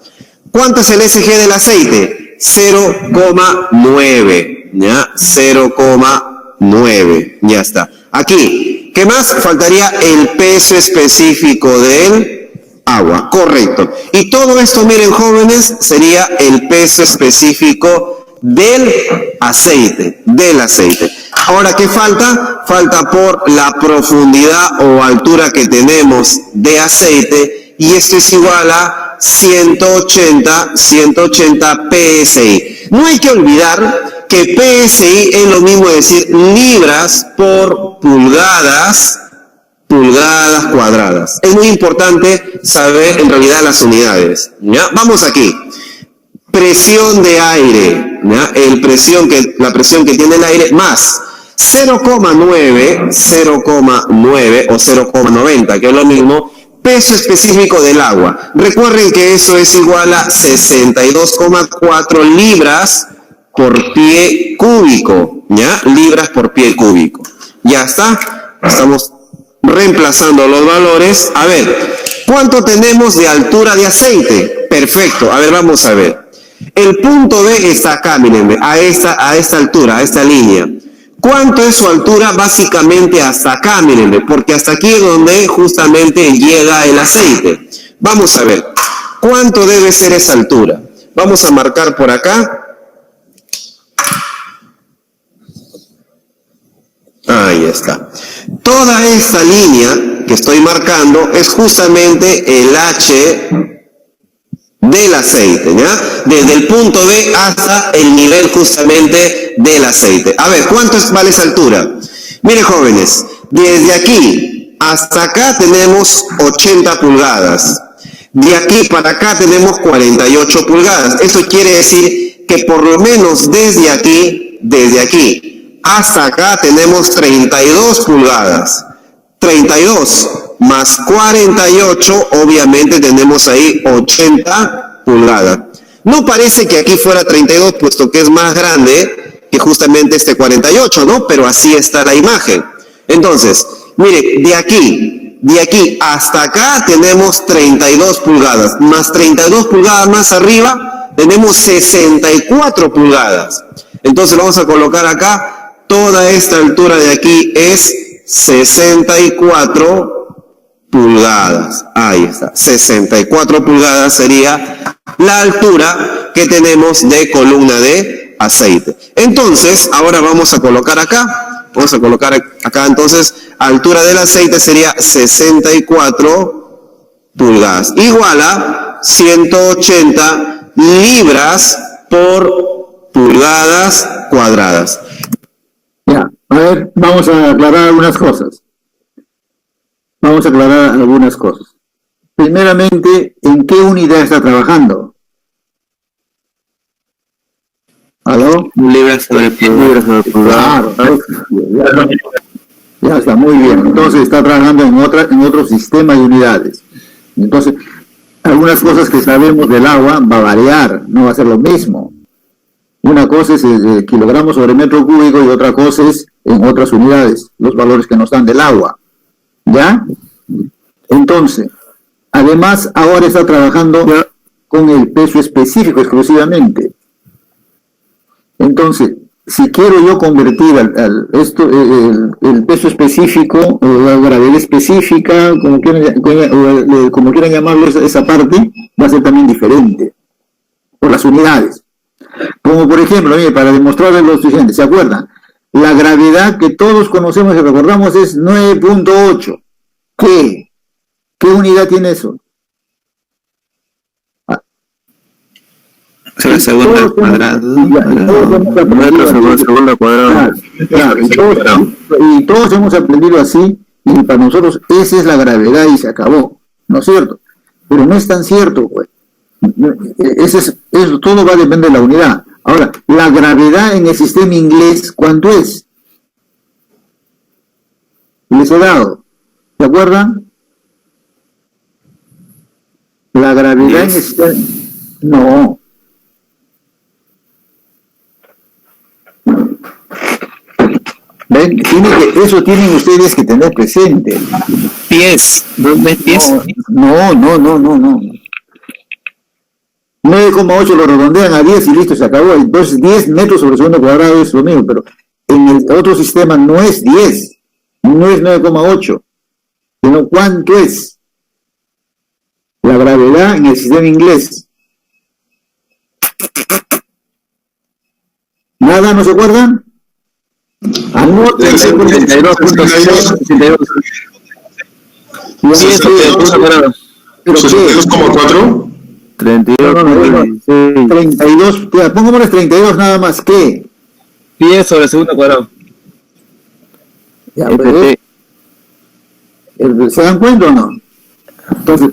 ¿Cuánto es el SG del aceite? 0,9, ¿ya? 0,9, ya está. Aquí, ¿qué más? Faltaría el peso específico del agua, correcto. Y todo esto, miren jóvenes, sería el peso específico del aceite, Ahora, ¿qué falta? Falta por la profundidad o altura que tenemos de aceite, y esto es igual a 180 PSI. No hay que olvidar que PSI es lo mismo de decir libras por pulgadas cuadradas. Es muy importante saber en realidad las unidades, ¿ya? Vamos aquí. Presión de aire, ¿ya? La presión que tiene el aire más 0,9 o 0,90, que es lo mismo, peso específico del agua. Recuerden que eso es igual a 62,4 libras por pie cúbico, ¿ya? Libras por pie cúbico. Ya está, estamos reemplazando los valores. A ver, ¿cuánto tenemos de altura de aceite? Perfecto, a ver, vamos a ver. El punto B está acá, miren, a esta altura, a esta línea. ¿Cuánto es su altura? Básicamente hasta acá, miren, porque hasta aquí es donde justamente llega el aceite. Vamos a ver, ¿cuánto debe ser esa altura? Vamos a marcar por acá. Ahí está. Toda esta línea que estoy marcando es justamente el H del aceite, ¿ya? Desde el punto B hasta el nivel justamente del aceite. A ver, ¿cuánto vale esa altura? Miren, jóvenes, desde aquí hasta acá tenemos 80 pulgadas. De aquí para acá tenemos 48 pulgadas. Eso quiere decir que por lo menos desde aquí hasta acá tenemos 32 pulgadas. 32 más 48, obviamente tenemos ahí 80 pulgadas. No parece que aquí fuera 32, puesto que es más grande que justamente este 48, ¿no? Pero así está la imagen. Entonces, mire, de aquí hasta acá tenemos 32 pulgadas, más 32 pulgadas más arriba tenemos 64 pulgadas. Entonces vamos a colocar acá, toda esta altura de aquí es 64 pulgadas. Ahí está, 64 pulgadas sería la altura que tenemos de columna de aceite. Entonces, ahora vamos a colocar acá, entonces, altura del aceite sería 64 pulgadas, igual a 180 libras por pulgadas cuadradas. Ya, a ver, vamos a aclarar algunas cosas. Primeramente, ¿en qué unidad está trabajando? ¿Aló? Libras sobre pulgada. Claro, ya está, muy bien. Entonces está trabajando en otro sistema de unidades. Entonces, algunas cosas que sabemos del agua va a variar, no va a ser lo mismo. Una cosa es kilogramos sobre metro cúbico y otra cosa es en otras unidades, los valores que nos dan del agua. ¿Ya? Entonces, además ahora está trabajando con el peso específico exclusivamente. Entonces, si quiero yo convertir el peso específico, o la gravedad específica, como quieran llamarlo, esa parte, va a ser también diferente, por las unidades. Como por ejemplo, para demostrarles lo siguiente, ¿se acuerdan? La gravedad que todos conocemos y recordamos es 9.8. ¿Qué unidad tiene eso? Segunda cuadrada. Segunda cuadrada. Y todos hemos aprendido así, y para nosotros esa es la gravedad y se acabó, ¿no es cierto? Pero no es tan cierto, pues. Eso todo va a depender de la unidad. Ahora, la gravedad en el sistema inglés, ¿cuánto es? Les he dado, ¿se acuerdan? La gravedad en el sistema... No. ¿Ven? Eso tienen ustedes que tener presente. Pies. ¿Dónde es pies? No. 9,8 lo redondean a 10 y listo, se acabó. Entonces 10 metros sobre segundo cuadrado es lo mismo, pero en el otro sistema no es 10, no es 9,8, sino ¿cuánto es? La gravedad en el sistema inglés. ¿Nada? ¿No se acuerdan? Anoten. 62.62. 62,4. 32, ya, pongámosles 32 nada más, ¿qué? Pies sobre segundo cuadrado. Ya, ¿se dan cuenta o no? Entonces,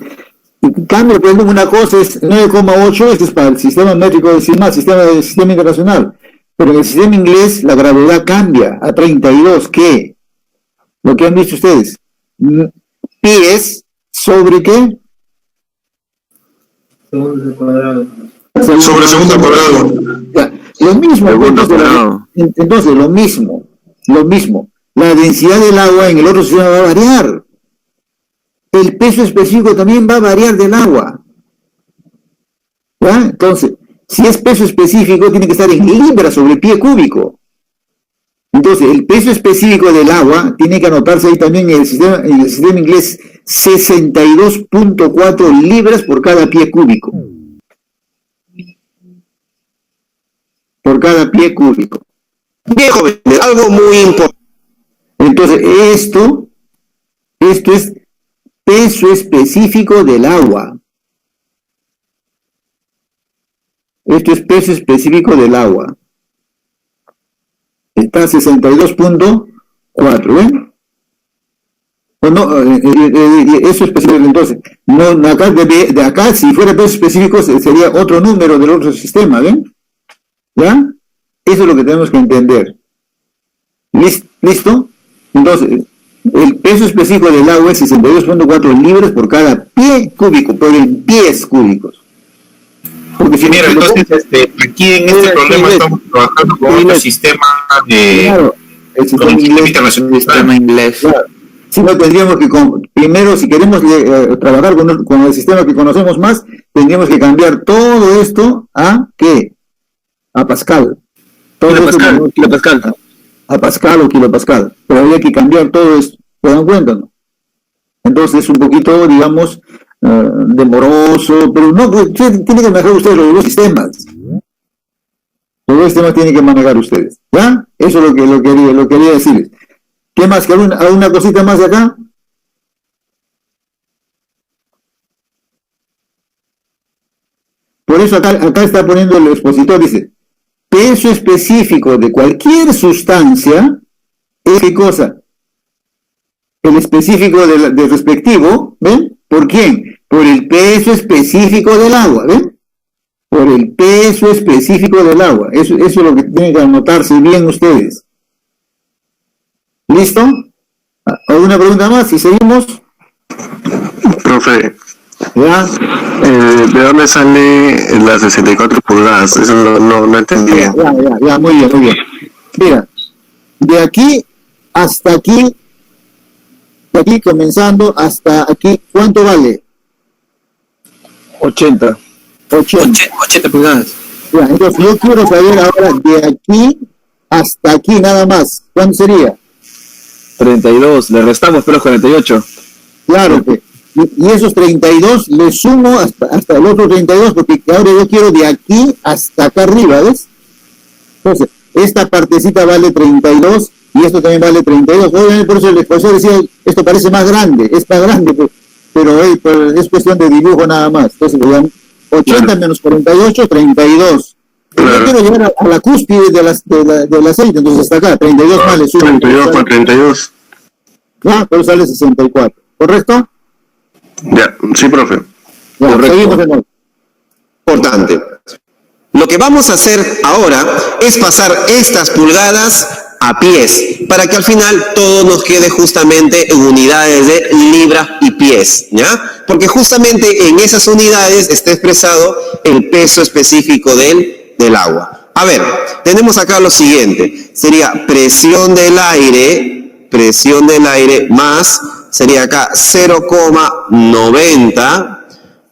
en cambio, por ejemplo, una cosa es 9,8, este es para el sistema métrico decimal, sistema internacional, pero en el sistema inglés la gravedad cambia a 32, ¿qué? Lo que han visto ustedes, pies sobre ¿qué? Sobre segundo cuadrado. Ya, lo mismo, entonces lo mismo. La densidad del agua en el otro sistema va a variar. El peso específico también va a variar del agua. ¿Ya? Entonces, si es peso específico, tiene que estar en libras sobre pie cúbico. Entonces, el peso específico del agua tiene que anotarse ahí también en el sistema inglés 62.4 libras por cada pie cúbico. Por cada pie cúbico. Bien, jóvenes, algo muy importante. Entonces, esto es peso específico del agua. Esto es peso específico del agua. Está 62.4, ¿ven? O no, eso es específico, entonces. No, de acá, si fuera peso específico, sería otro número del otro sistema, ¿ven? ¿Ya? Eso es lo que tenemos que entender. ¿Listo? Entonces, el peso específico del agua es 62.4 libras por cada pie cúbico, pero en pies cúbicos. Porque si Mira, entonces aquí en este problema estamos trabajando con otro sistema de... Claro, el sistema inglés. Claro. Si no, tendríamos que, primero, si queremos trabajar con el sistema que conocemos más, tendríamos que cambiar todo esto a ¿qué? A Pascal. Kilopascal. A Pascal o kilopascal. Pero habría que cambiar todo esto. ¿Se dan cuenta, no? Entonces es un poquito, digamos, demoroso, pero no, pues, tiene que manejar ustedes los dos sistemas. Los dos sistemas tienen que manejar ustedes. ¿Ya? Eso es lo quería decirles. ¿Qué más? ¿Alguna cosita más de acá? Por eso acá está poniendo el expositor, dice, peso específico de cualquier sustancia es ¿qué cosa? El específico del respectivo, ¿ven? ¿Por quién? Por el peso específico del agua, ¿ven? Por el peso específico del agua. Eso es lo que tienen que anotarse bien ustedes. ¿Listo? ¿Alguna pregunta más? Si seguimos. Profe, ¿Ya? ¿de dónde sale las 64 pulgadas? Eso no entendí. Ya, muy bien. Mira, de aquí hasta aquí, de aquí comenzando hasta aquí, ¿cuánto vale? 80 pulgadas. Ya, entonces yo quiero saber ahora de aquí hasta aquí nada más. ¿Cuánto sería? 32, le restamos pero 48. Claro que. Y esos 32 le sumo hasta el otro 32, porque ahora yo quiero de aquí hasta acá arriba, ¿ves? Entonces, esta partecita vale 32 y esto también vale 32. Obviamente por eso el profesor decía, esto parece más grande, es más grande, pero es cuestión de dibujo nada más. Entonces, vean, 80 menos 48, 32. Claro. Yo quiero llegar a la cúspide del aceite, entonces hasta acá, 32 más le sumo. 32 por 32. Ya, pero sale 64, ¿correcto? Ya, sí, profe. Ya, seguimos de nuevo. Importante. Lo que vamos a hacer ahora es pasar estas pulgadas a pies, para que al final todo nos quede justamente en unidades de libras y pies, ¿ya? Porque justamente en esas unidades está expresado el peso específico del agua. A ver, tenemos acá lo siguiente. Sería presión del aire más, sería acá 0,90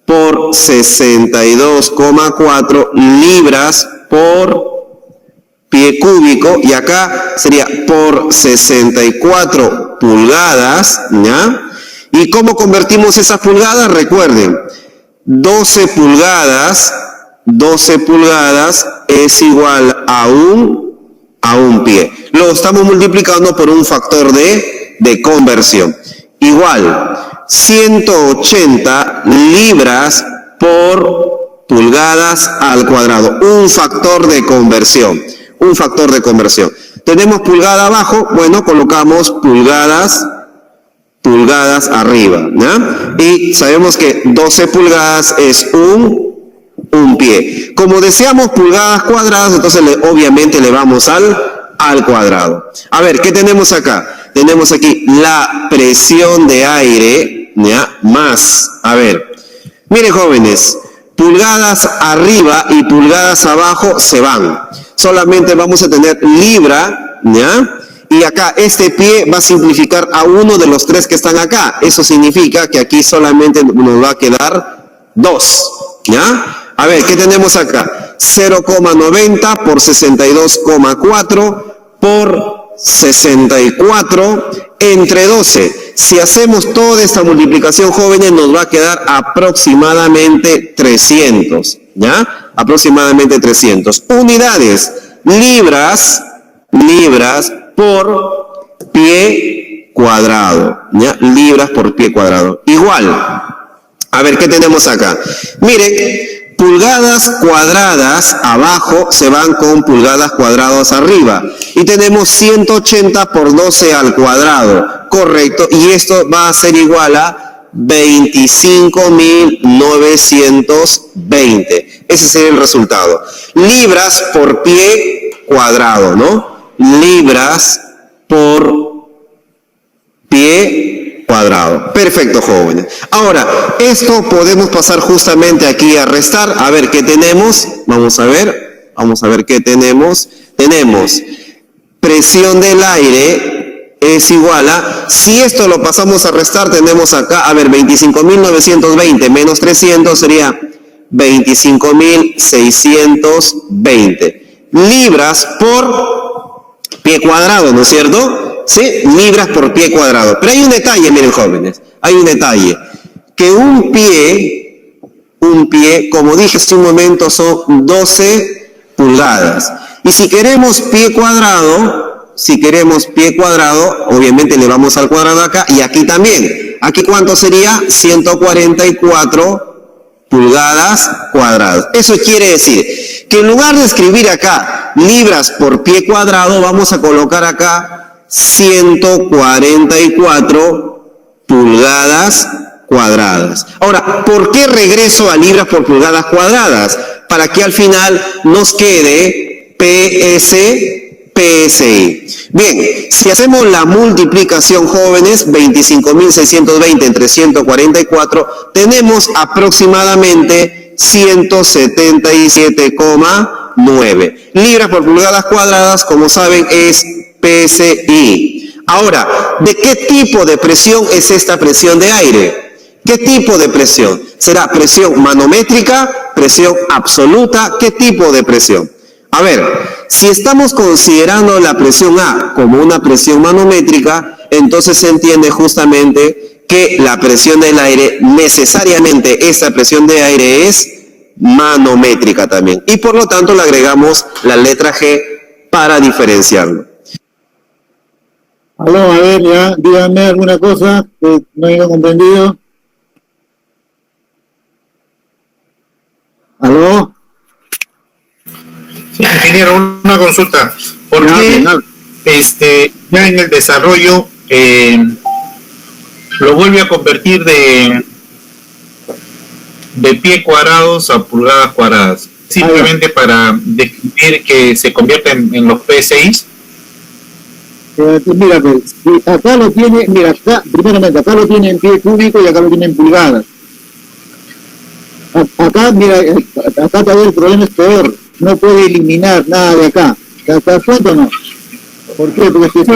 por 62,4 libras por pie cúbico, y acá sería por 64 pulgadas, ¿ya? ¿Y cómo convertimos esas pulgadas? Recuerden, 12 pulgadas es igual a un pie. Lo estamos multiplicando por un factor de conversión. Igual, 180 libras por pulgadas al cuadrado. Un factor de conversión. Tenemos pulgada abajo, bueno, colocamos pulgadas arriba, ¿ya? Y sabemos que 12 pulgadas es un pie. Como deseamos pulgadas cuadradas, entonces obviamente le vamos al cuadrado. A ver, ¿qué tenemos acá? Tenemos aquí la presión de aire, ¿ya? Más, a ver, miren jóvenes, pulgadas arriba y pulgadas abajo se van. Solamente vamos a tener libra, ¿ya? Y acá este pie va a simplificar a uno de los tres que están acá. Eso significa que aquí solamente nos va a quedar 2, ¿ya? A ver, ¿qué tenemos acá? 0,90 por 62,4 por 64 entre 12. Si hacemos toda esta multiplicación, jóvenes, nos va a quedar aproximadamente 300, ¿ya? Aproximadamente 300. Unidades, libras por pie cuadrado, ¿ya? Libras por pie cuadrado. Igual, a ver, ¿qué tenemos acá? Miren, pulgadas cuadradas abajo se van con pulgadas cuadradas arriba. Y tenemos 180 por 12 al cuadrado, correcto. Y esto va a ser igual a 25.920. Ese sería el resultado. Libras por pie cuadrado, ¿no? Libras por pie cuadrado. Perfecto, jóvenes. Ahora, esto podemos pasar justamente aquí a restar. A ver qué tenemos. Vamos a ver qué tenemos. Tenemos presión del aire es igual a, si esto lo pasamos a restar, tenemos acá, a ver, 25.920 menos 300 sería 25.620 libras por pie cuadrado, ¿no es cierto? ¿Sí? Libras por pie cuadrado. Pero hay un detalle, miren jóvenes, hay un detalle, que un pie, como dije hace un momento, son 12 pulgadas. Y si queremos pie cuadrado, obviamente le vamos al cuadrado acá y aquí también. ¿Aquí cuánto sería? 144 pulgadas cuadradas. Eso quiere decir que en lugar de escribir acá libras por pie cuadrado, vamos a colocar acá 144 pulgadas cuadradas. Ahora, ¿por qué regreso a libras por pulgadas cuadradas? Para que al final nos quede PSI. Bien, si hacemos la multiplicación, jóvenes, 25.620 entre 144, tenemos aproximadamente 177,9. Libras por pulgadas cuadradas, como saben, es PSI. Ahora, ¿de qué tipo de presión es esta presión de aire? ¿Qué tipo de presión? ¿Será presión manométrica, presión absoluta? ¿Qué tipo de presión? A ver, si estamos considerando la presión A como una presión manométrica, entonces se entiende justamente que la presión del aire, necesariamente esta presión de aire es manométrica también. Y por lo tanto le agregamos la letra G para diferenciarlo. Aló, a ver, ya, díganme alguna cosa que no haya comprendido. ¿Aló? Sí, ingeniero, una consulta. ¿Por qué ya en el desarrollo lo vuelve a convertir de pie cuadrados a pulgadas cuadradas? Simplemente para describir que se convierta en los PSIs. Mira, pues, acá lo tiene, mira, acá, primeramente, acá lo tiene en pie cúbico y acá lo tiene en pulgadas. Acá, mira, acá todavía el problema es peor. no puede eliminar nada de acá. ¿Te das cuenta o no? ¿Por qué? Porque es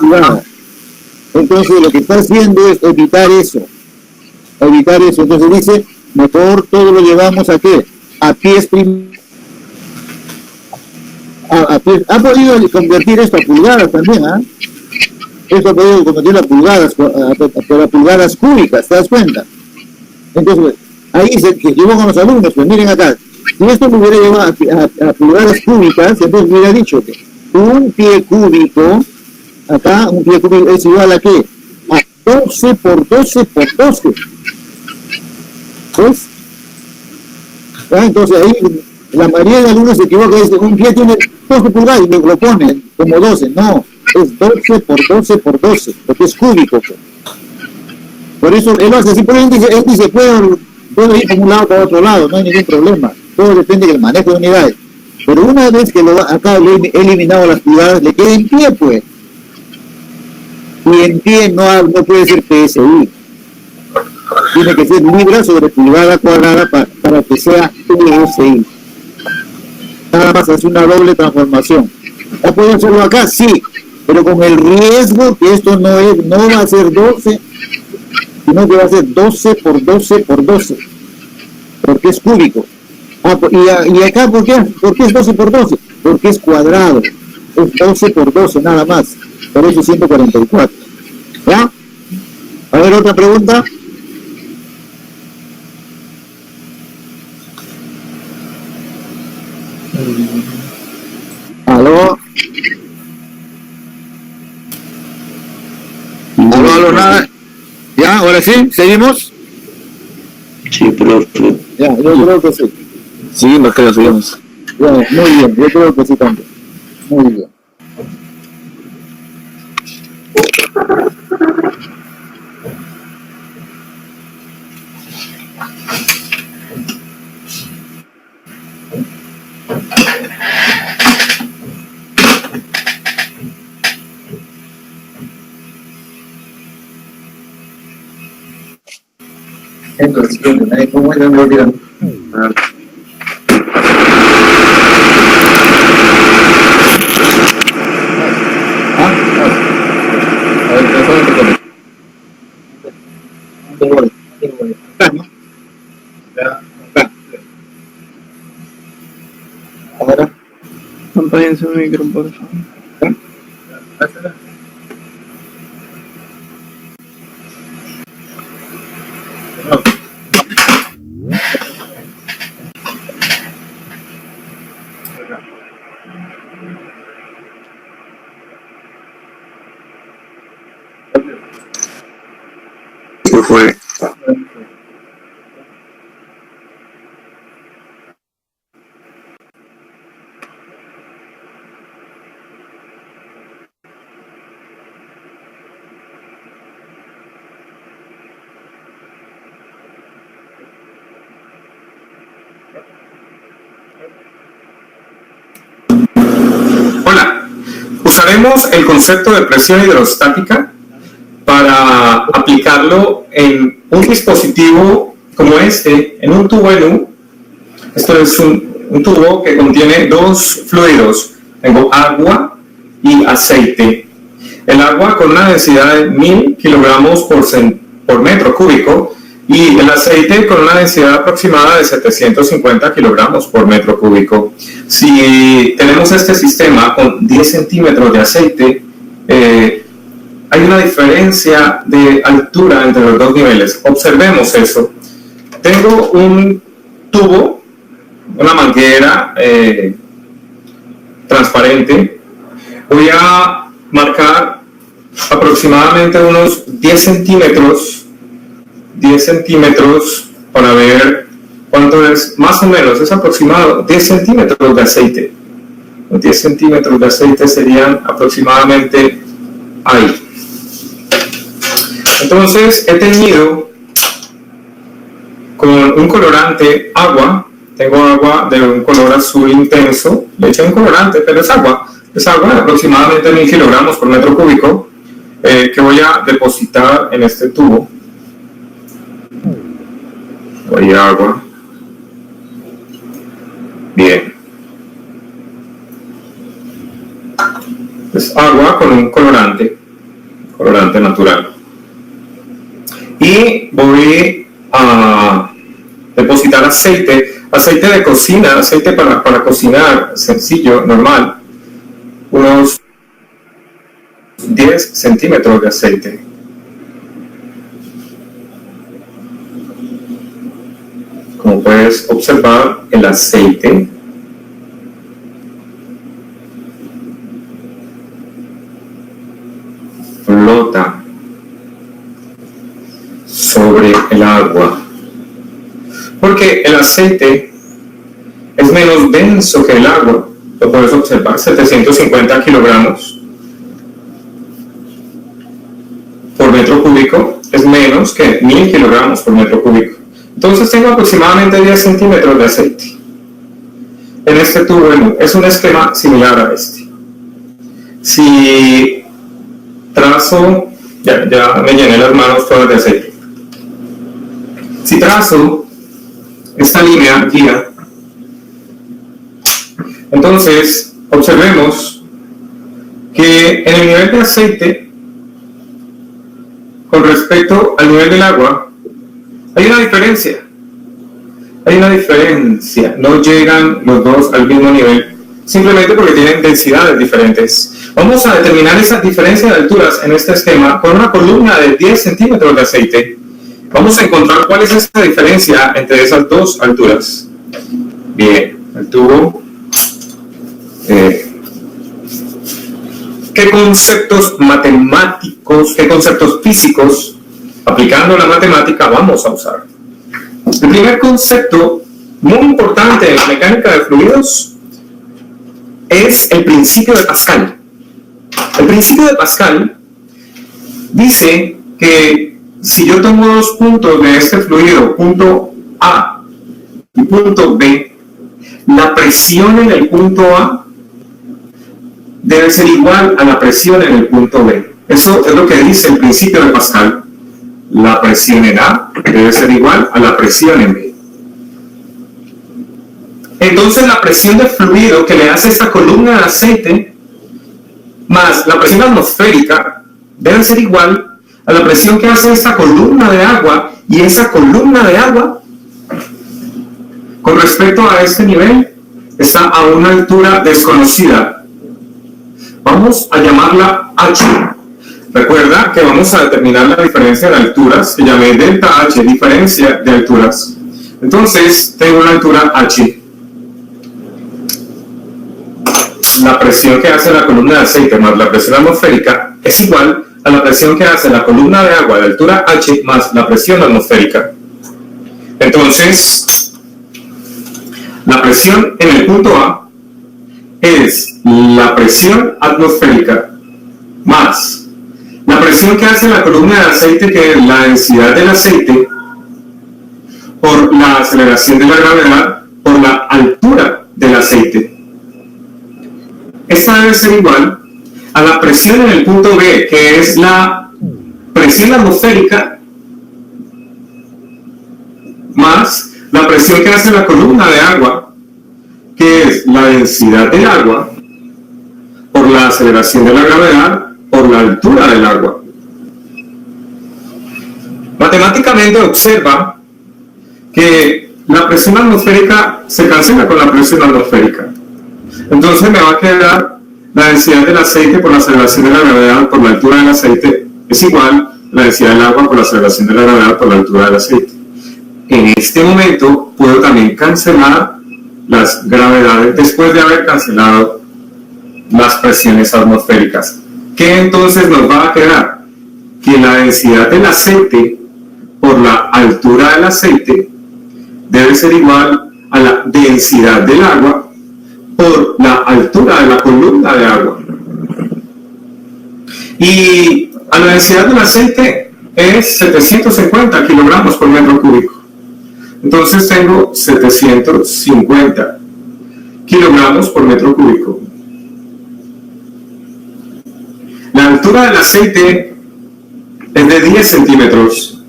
pulgada. Entonces lo que está haciendo es evitar eso. Entonces dice, mejor todo lo llevamos a qué? A pies ha podido convertir esto a pulgadas también, ¿ah? Esto ha podido convertir a pulgadas, a pulgadas cúbicas, ¿te das cuenta? Entonces, ahí se llevó con los alumnos, pues miren acá, si esto lo hubiera llevado a pulgadas cúbicas, entonces hubiera dicho que un pie cúbico, acá, un pie cúbico es igual a ¿qué? A 12 por 12 por 12. ¿Pues? ¿Ya? Entonces ahí la mayoría de alumnos se equivoca, dice, un pie tiene 12 pulgadas y lo pone como 12. No, es 12 por 12 por 12, porque es cúbico. Pues. Por eso él hace así, por él dice puedo ir por un lado para otro lado, no hay ningún problema. Todo depende del manejo de unidades. Pero una vez que acá le he eliminado las pulgadas, le queda en pie, pues. Y en pie no puede ser PSI. Tiene que ser libra sobre pulgada cuadrada para que sea PSI. Nada más es una doble transformación. ¿Ya puedo hacerlo acá? Sí, pero con el riesgo que esto no va a ser 12, sino que va a ser 12 por 12 por 12, porque es cúbico. Y acá, ¿por qué es 12 por 12? Porque es cuadrado, es 12 por 12 nada más, por eso 144. ¿Ya? A ver, otra pregunta. ¿Aló? ¿Aló, nada? ¿Ya? ¿Ahora sí? ¿Seguimos? Sí, profe. Ya, yo creo que sí. Sí, nos creo, seguimos. Ya, muy bien, yo creo que sí también. Muy bien. Entonces, ¿cómo es? No olvidan. Ahora. Apaguen su micro, por favor. ¿Qué fue? Hola, usaremos el concepto de presión hidrostática para aplicarlo en un dispositivo como este, en un tubo en U. Esto es un tubo que contiene dos fluidos. Tengo agua y aceite. El agua con una densidad de 1000 kilogramos por metro cúbico y el aceite con una densidad aproximada de 750 kilogramos por metro cúbico. Si tenemos este sistema con 10 centímetros de aceite, hay una diferencia de altura entre los dos niveles. Observemos eso. Tengo un tubo, una manguera transparente. Voy a marcar aproximadamente unos 10 centímetros para ver cuánto es, más o menos, es aproximado 10 centímetros de aceite. 10 centímetros de aceite serían aproximadamente ahí. Entonces he teñido con un colorante agua. Tengo agua de un color azul intenso. Le eché un colorante, pero es agua de aproximadamente 1000 kilogramos por metro cúbico, que voy a depositar en este tubo. Voy a agua. Bien. agua con un colorante natural. Y voy a depositar aceite de cocina, aceite para cocinar, sencillo, normal, unos 10 centímetros de aceite. Como puedes observar, el aceite flota sobre el agua, porque el aceite es menos denso que el agua. Lo puedes observar, 750 kilogramos por metro cúbico es menos que 1000 kilogramos por metro cúbico. Entonces tengo aproximadamente 10 centímetros de aceite en este tubo. Es un esquema similar a este. Si trazo, ya me llené las manos todas de aceite. Si trazo esta línea guía, entonces observemos que en el nivel de aceite con respecto al nivel del agua hay una diferencia. No llegan los dos al mismo nivel, simplemente porque tienen densidades diferentes. Vamos a determinar esa diferencia de alturas en este esquema con una columna de 10 centímetros de aceite. Vamos a encontrar cuál es esa diferencia entre esas dos alturas. Bien, el tubo. ¿Qué conceptos matemáticos, qué conceptos físicos, aplicando la matemática, vamos a usar? El primer concepto muy importante en la mecánica de fluidos es el principio de Pascal. El principio de Pascal dice que si yo tomo dos puntos de este fluido, punto A y punto B, la presión en el punto A debe ser igual a la presión en el punto B. Eso es lo que dice el principio de Pascal. La presión en A debe ser igual a la presión en B. Entonces la presión de fluido que le hace esta columna de aceite más la presión atmosférica debe ser igual a la presión que hace esta columna de agua, y esa columna de agua con respecto a este nivel está a una altura desconocida. Vamos a llamarla H. Recuerda que vamos a determinar la diferencia de alturas, que llamé delta H, diferencia de alturas. Entonces, tengo una altura H. La presión que hace la columna de aceite más la presión atmosférica es igual a la presión que hace la columna de agua de altura H más la presión atmosférica. Entonces, la presión en el punto A es la presión atmosférica más la presión que hace la columna de aceite, que es la densidad del aceite, por la aceleración de la gravedad, por la altura del aceite. Esta debe ser igual a la presión en el punto B, que es la presión atmosférica más la presión que hace la columna de agua, que es la densidad del agua, por la aceleración de la gravedad, por la altura del agua. Matemáticamente observa que la presión atmosférica se cancela con la presión atmosférica. Entonces me va a quedar la densidad del aceite por la aceleración de la gravedad por la altura del aceite es igual a la densidad del agua por la aceleración de la gravedad por la altura del aceite. En este momento puedo también cancelar las gravedades después de haber cancelado las presiones atmosféricas. ¿Qué entonces nos va a quedar? Que la densidad del aceite por la altura del aceite debe ser igual a la densidad del agua por la altura de la columna de agua. Y a la densidad del aceite es 750 kilogramos por metro cúbico. Entonces tengo 750 kilogramos por metro cúbico. La altura del aceite es de 10 centímetros.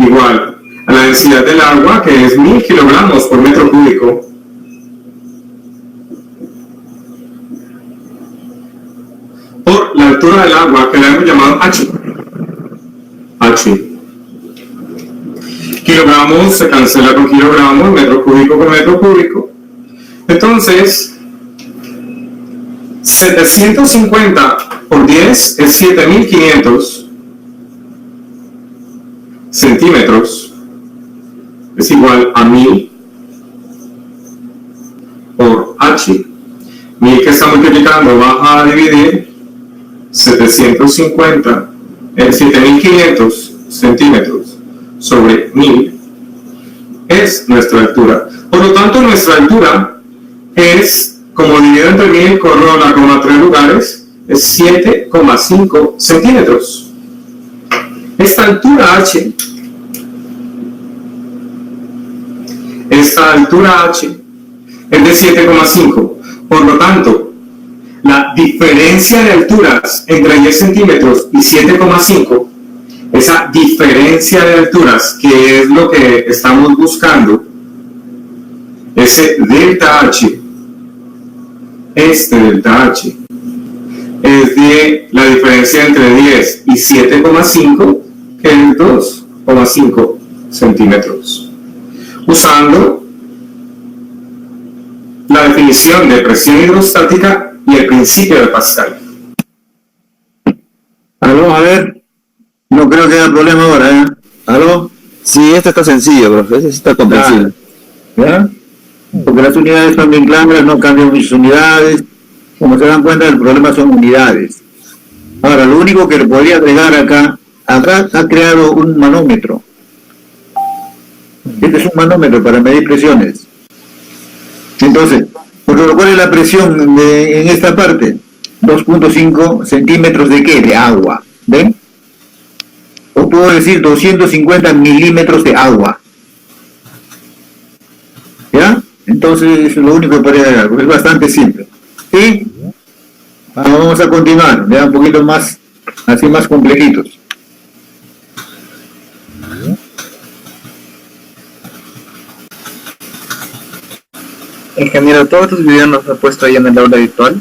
Igual a la densidad del agua, que es 1000 kilogramos por metro cúbico. altura del agua, que la hemos llamado H. H. Kilogramos se cancela con kilogramos, metro cúbico con metro cúbico. Entonces, 750 por 10 es 7500 centímetros. Es igual a 1000 por H. 1000 que está multiplicando baja a dividir 750 7500 centímetros sobre 1000 es nuestra altura. Por lo tanto, nuestra altura es, como dividido entre 1000, corro la coma 3 lugares, es 7,5 centímetros. Esta altura H, es de 7,5. Por lo tanto, la diferencia de alturas entre 10 centímetros y 7,5, esa diferencia de alturas, que es lo que estamos buscando, ese delta H, este delta H, es de la diferencia entre 10 y 7,5, que es 2,5 centímetros. Usando la definición de presión hidrostática y el principio de Pascal. Aló, a ver. No creo que haya problema ahora, ¿eh? ¿Aló? Sí, este está sencillo, profe. Ese sí está comprensible. ¿Ya? Porque las unidades están bien claras, no cambian muchas unidades. Como se dan cuenta, el problema son unidades. Ahora, lo único que le podría agregar acá ha creado un manómetro. Este es un manómetro para medir presiones. Entonces, ¿cuál es la presión en esta parte? 2.5 centímetros de ¿qué? De agua. ¿Ven? O puedo decir 250 milímetros de agua. ¿Ya? Entonces, es lo único que podría agregar, porque es bastante simple. ¿Sí? Vamos a continuar, ya un poquito más, así más complejitos. Ingeniero, todos estos videos los ha puesto ahí en el aula virtual.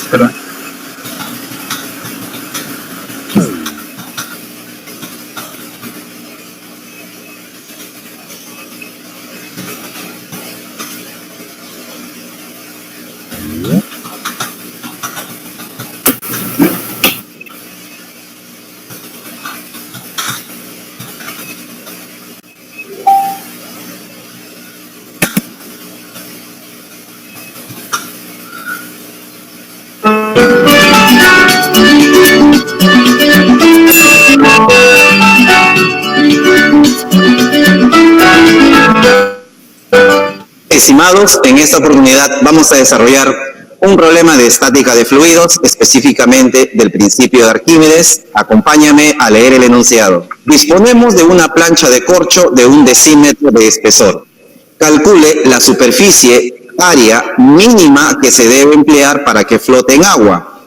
Espera. Estimados, en esta oportunidad vamos a desarrollar un problema de estática de fluidos, específicamente del principio de Arquímedes. Acompáñame a leer el enunciado. Disponemos de una plancha de corcho de 1 decímetro de espesor. Calcule la superficie área mínima que se debe emplear para que flote en agua.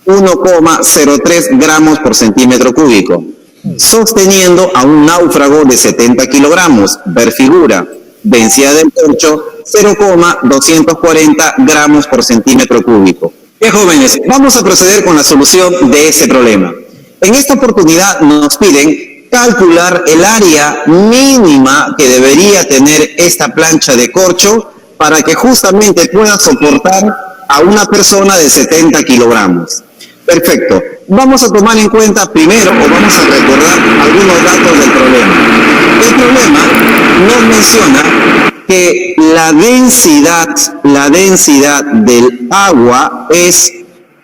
1,03 gramos por centímetro cúbico. Sosteniendo a un náufrago de 70 kilogramos. Ver figura. Densidad del corcho 0,240 gramos por centímetro cúbico. Bien, jóvenes, vamos a proceder con la solución de este problema. En esta oportunidad nos piden calcular el área mínima que debería tener esta plancha de corcho para que justamente pueda soportar a una persona de 70 kilogramos. Perfecto. Vamos a tomar en cuenta primero, o vamos a recordar algunos datos del problema. El problema nos menciona que la densidad del agua es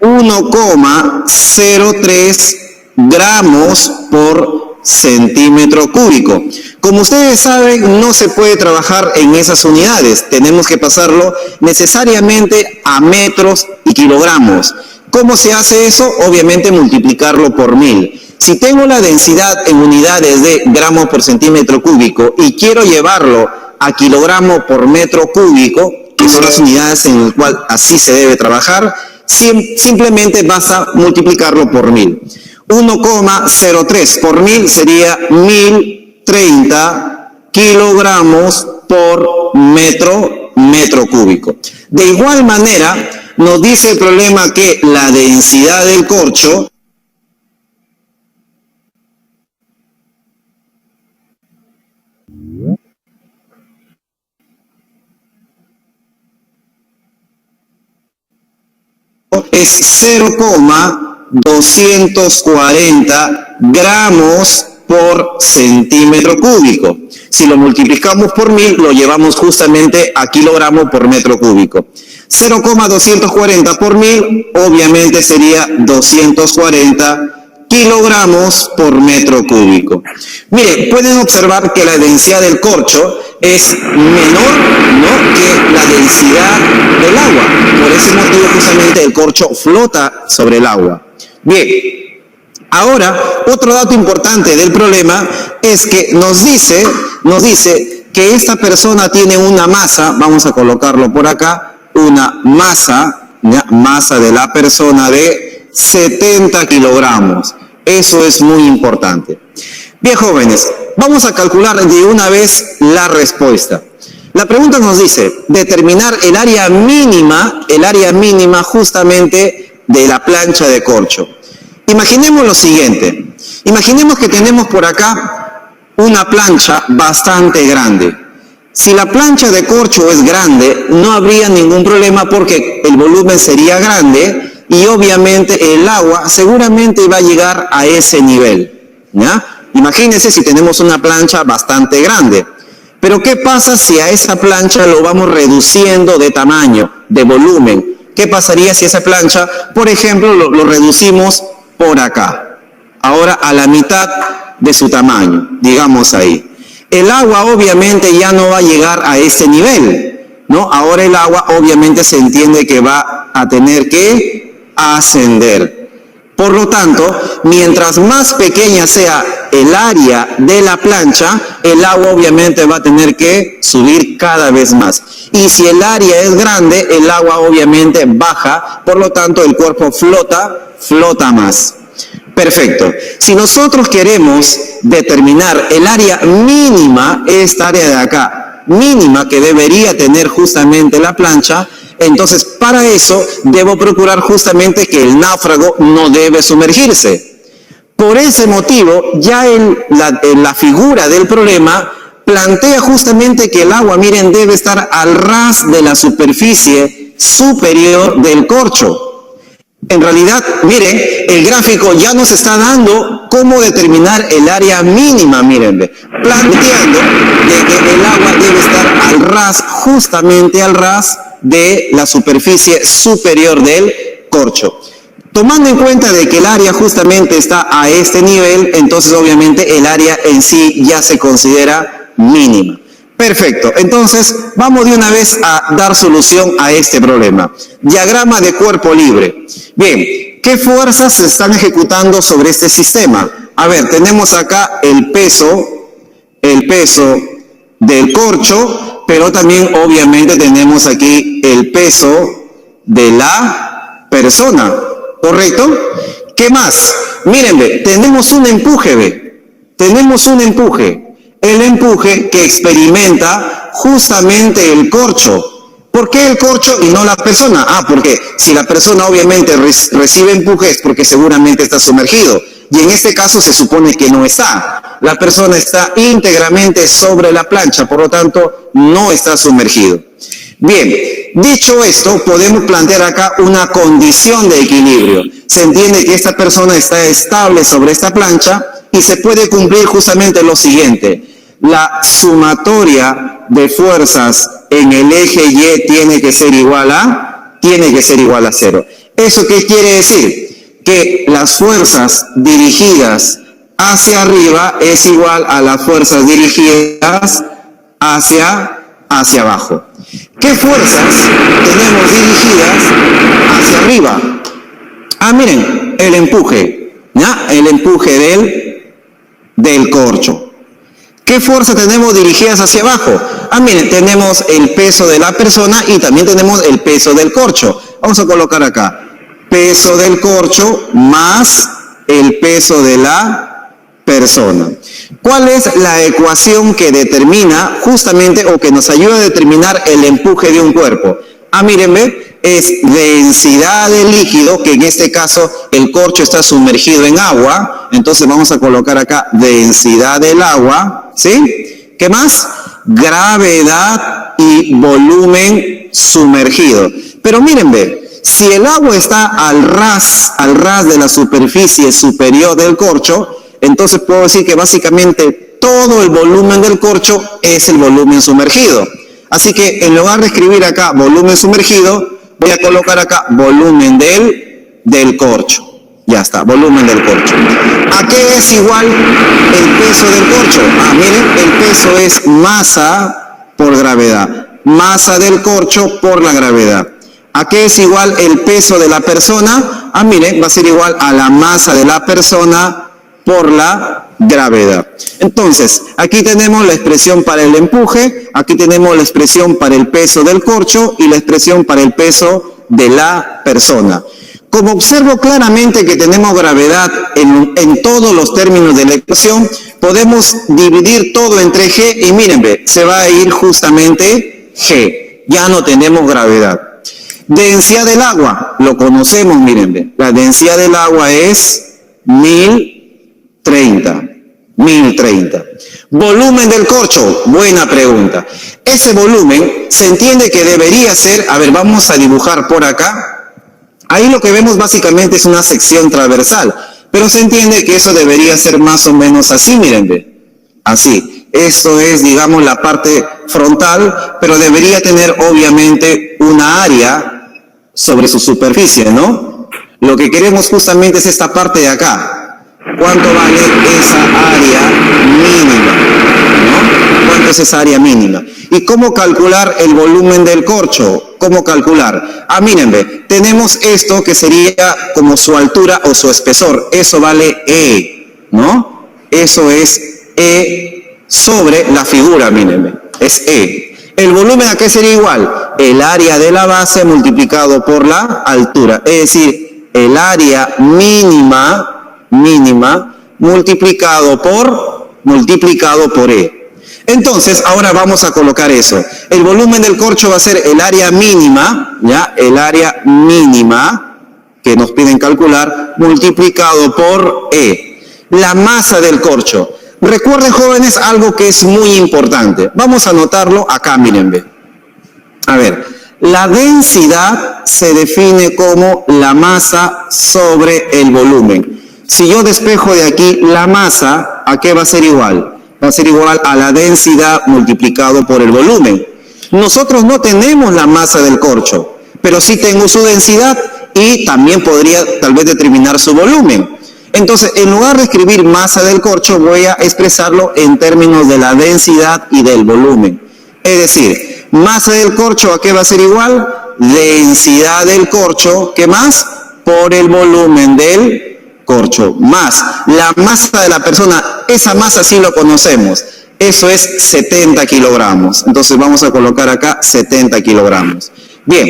1,03 gramos por centímetro cúbico. Como ustedes saben, no se puede trabajar en esas unidades. Tenemos que pasarlo necesariamente a metros y kilogramos. ¿Cómo se hace eso? Obviamente multiplicarlo por 1000. Si tengo la densidad en unidades de gramos por centímetro cúbico y quiero llevarlo a kilogramo por metro cúbico, que son las unidades en las cuales así se debe trabajar, simplemente basta multiplicarlo por 1000. 1,03 por 1000 sería 1030 kilogramos por metro cúbico. De igual manera, nos dice el problema que la densidad del corcho es 0,240 gramos por centímetro cúbico. Si lo multiplicamos por 1000, lo llevamos justamente a kilogramos por metro cúbico. 0,240 por 1000, obviamente sería 240 kilogramos por metro cúbico. Miren, pueden observar que la densidad del corcho es menor, ¿no?, que la densidad del agua. Por ese motivo, justamente, el corcho flota sobre el agua. Bien. Ahora, otro dato importante del problema es que nos dice que esta persona tiene una masa, vamos a colocarlo por acá, una masa de la persona de 70 kilogramos. Eso es muy importante. Bien, jóvenes, vamos a calcular de una vez la respuesta. La pregunta nos dice, determinar el área mínima justamente de la plancha de corcho. Imaginemos lo siguiente, imaginemos que tenemos por acá una plancha bastante grande. Si la plancha de corcho es grande, no habría ningún problema porque el volumen sería grande y obviamente el agua seguramente va a llegar a ese nivel, ¿ya? Imagínense si tenemos una plancha bastante grande. Pero ¿qué pasa si a esa plancha lo vamos reduciendo de tamaño, de volumen? ¿Qué pasaría si esa plancha, por ejemplo, lo reducimos por acá? Ahora a la mitad de su tamaño, digamos ahí. El agua obviamente ya no va a llegar a este nivel, ¿no? Ahora el agua obviamente se entiende que va a tener que ascender. Por lo tanto, mientras más pequeña sea el área de la plancha, el agua obviamente va a tener que subir cada vez más. Y si el área es grande, el agua obviamente baja, por lo tanto el cuerpo flota más. Perfecto. Si nosotros queremos determinar el área mínima, esta área de acá, mínima que debería tener justamente la plancha, entonces para eso debo procurar justamente que el náufrago no debe sumergirse. Por ese motivo, ya la figura del problema plantea justamente que el agua, miren, debe estar al ras de la superficie superior del corcho. En realidad, miren, el gráfico ya nos está dando cómo determinar el área mínima, miren, planteando de que el agua debe estar al ras, justamente al ras de la superficie superior del corcho. Tomando en cuenta de que el área justamente está a este nivel, entonces obviamente el área en sí ya se considera mínima. Perfecto, entonces vamos de una vez a dar solución a este problema. Diagrama de cuerpo libre. Bien, ¿qué fuerzas se están ejecutando sobre este sistema? A ver, tenemos acá el peso del corcho, pero también obviamente tenemos aquí el peso de la persona, ¿correcto? ¿Qué más? Miren, tenemos un empuje, el empuje que experimenta justamente el corcho. ¿Por qué el corcho y no la persona? Porque si la persona obviamente recibe empuje es porque seguramente está sumergido. Y en este caso se supone que no está. La persona está íntegramente sobre la plancha, por lo tanto no está sumergido. Bien, dicho esto, podemos plantear acá una condición de equilibrio. Se entiende que esta persona está estable sobre esta plancha y se puede cumplir justamente lo siguiente. La sumatoria de fuerzas en el eje Y tiene que ser igual a 0. ¿Eso qué quiere decir? Que las fuerzas dirigidas hacia arriba es igual a las fuerzas dirigidas hacia abajo. ¿Qué fuerzas tenemos dirigidas hacia arriba? Miren, el empuje, ¿ya? El empuje del corcho. ¿Qué fuerza tenemos dirigidas hacia abajo? Miren, tenemos el peso de la persona y también tenemos el peso del corcho. Vamos a colocar acá. Peso del corcho más el peso de la persona. ¿Cuál es la ecuación que determina justamente o que nos ayuda a determinar el empuje de un cuerpo? Mírenme, es densidad de líquido, que en este caso el corcho está sumergido en agua, entonces vamos a colocar acá densidad del agua, ¿sí? ¿Qué más? Gravedad y volumen sumergido. Pero mírenme, si el agua está al ras de la superficie superior del corcho, entonces puedo decir que básicamente todo el volumen del corcho es el volumen sumergido. Así que en lugar de escribir acá volumen sumergido, voy a colocar acá volumen del corcho. Ya está, volumen del corcho. ¿A qué es igual el peso del corcho? Miren, el peso es masa por gravedad. Masa del corcho por la gravedad. ¿A qué es igual el peso de la persona? Miren, va a ser igual a la masa de la persona por la gravedad. Entonces, aquí tenemos la expresión para el empuje, aquí tenemos la expresión para el peso del corcho y la expresión para el peso de la persona. Como observo claramente que tenemos gravedad en todos los términos de la ecuación, podemos dividir todo entre G y mírenme, se va a ir justamente G. Ya no tenemos gravedad. Densidad del agua, lo conocemos, mírenme. La densidad del agua es 1030. Volumen del corcho, buena pregunta. Ese volumen se entiende que debería ser, vamos a dibujar por acá. Ahí lo que vemos básicamente es una sección transversal, pero se entiende que eso debería ser más o menos así, mírenme. Así. Esto es, digamos, la parte frontal, pero debería tener obviamente una área sobre su superficie, ¿no? Lo que queremos justamente es esta parte de acá. ¿Cuánto vale esa área mínima? ¿No? ¿Cuánto es esa área mínima? ¿Y cómo calcular el volumen del corcho? ¿Cómo calcular? Mírenme, tenemos esto que sería como su altura o su espesor. Eso vale E, ¿no? Eso es E sobre la figura, mírenme. Es E. El volumen, ¿a qué sería igual? El área de la base multiplicado por la altura. Es decir, el área mínima multiplicado por E. Entonces, ahora vamos a colocar eso. El volumen del corcho va a ser el área mínima, ¿ya? El área mínima que nos piden calcular, multiplicado por E. La masa del corcho. Recuerden, jóvenes, algo que es muy importante. Vamos a anotarlo acá, mírenme. La densidad se define como la masa sobre el volumen. Si yo despejo de aquí la masa, ¿a qué va a ser igual? Va a ser igual a la densidad multiplicado por el volumen. Nosotros no tenemos la masa del corcho, pero sí tengo su densidad y también podría tal vez determinar su volumen. Entonces, en lugar de escribir masa del corcho, voy a expresarlo en términos de la densidad y del volumen. Es decir, masa del corcho, ¿a qué va a ser igual? Densidad del corcho, ¿qué más? Por el volumen del corcho, más la masa de la persona. Esa masa sí lo conocemos, eso es 70 kilogramos. Entonces vamos a colocar acá 70 kilogramos. Bien,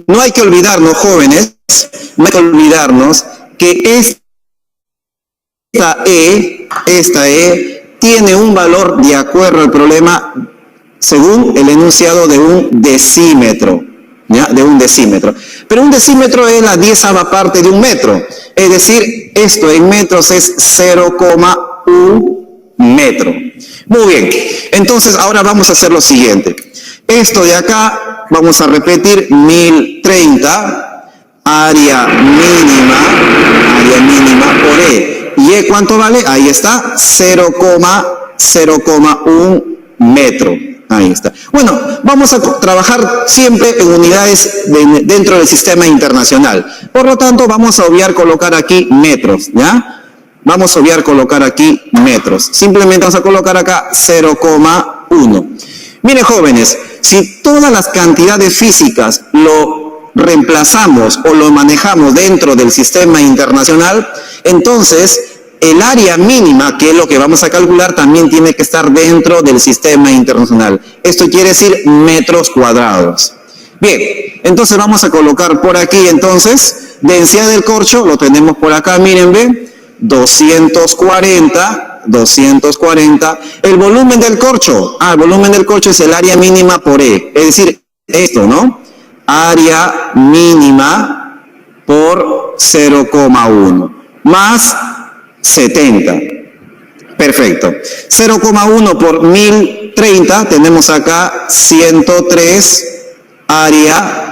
no hay que olvidarnos, jóvenes, no hay que olvidarnos que esta E tiene un valor de acuerdo al problema según el enunciado de un decímetro. ¿Ya? De un decímetro. Pero un decímetro es la 10ª parte de un metro. Es decir, esto en metros es 0,1 metro. Muy bien. Entonces, ahora vamos a hacer lo siguiente. Esto de acá, vamos a repetir, 1030, área mínima por E. ¿Y E cuánto vale? Ahí está, 0,1 metro. Ahí está. Bueno, vamos a trabajar siempre en unidades dentro del sistema internacional. Por lo tanto, vamos a obviar colocar aquí metros, ¿ya? Vamos a obviar colocar aquí metros. Simplemente vamos a colocar acá 0,1. Miren, jóvenes, si todas las cantidades físicas lo reemplazamos o lo manejamos dentro del sistema internacional, entonces el área mínima, que es lo que vamos a calcular, también tiene que estar dentro del sistema internacional. Esto quiere decir metros cuadrados. Bien, entonces vamos a colocar por aquí, entonces, densidad del corcho, lo tenemos por acá, miren, 240 240. El volumen del corcho. El volumen del corcho es el área mínima por E. Es decir, esto, ¿no? Área mínima por 0,1 más 70. Perfecto. 0,1 por 1030, tenemos acá 103 área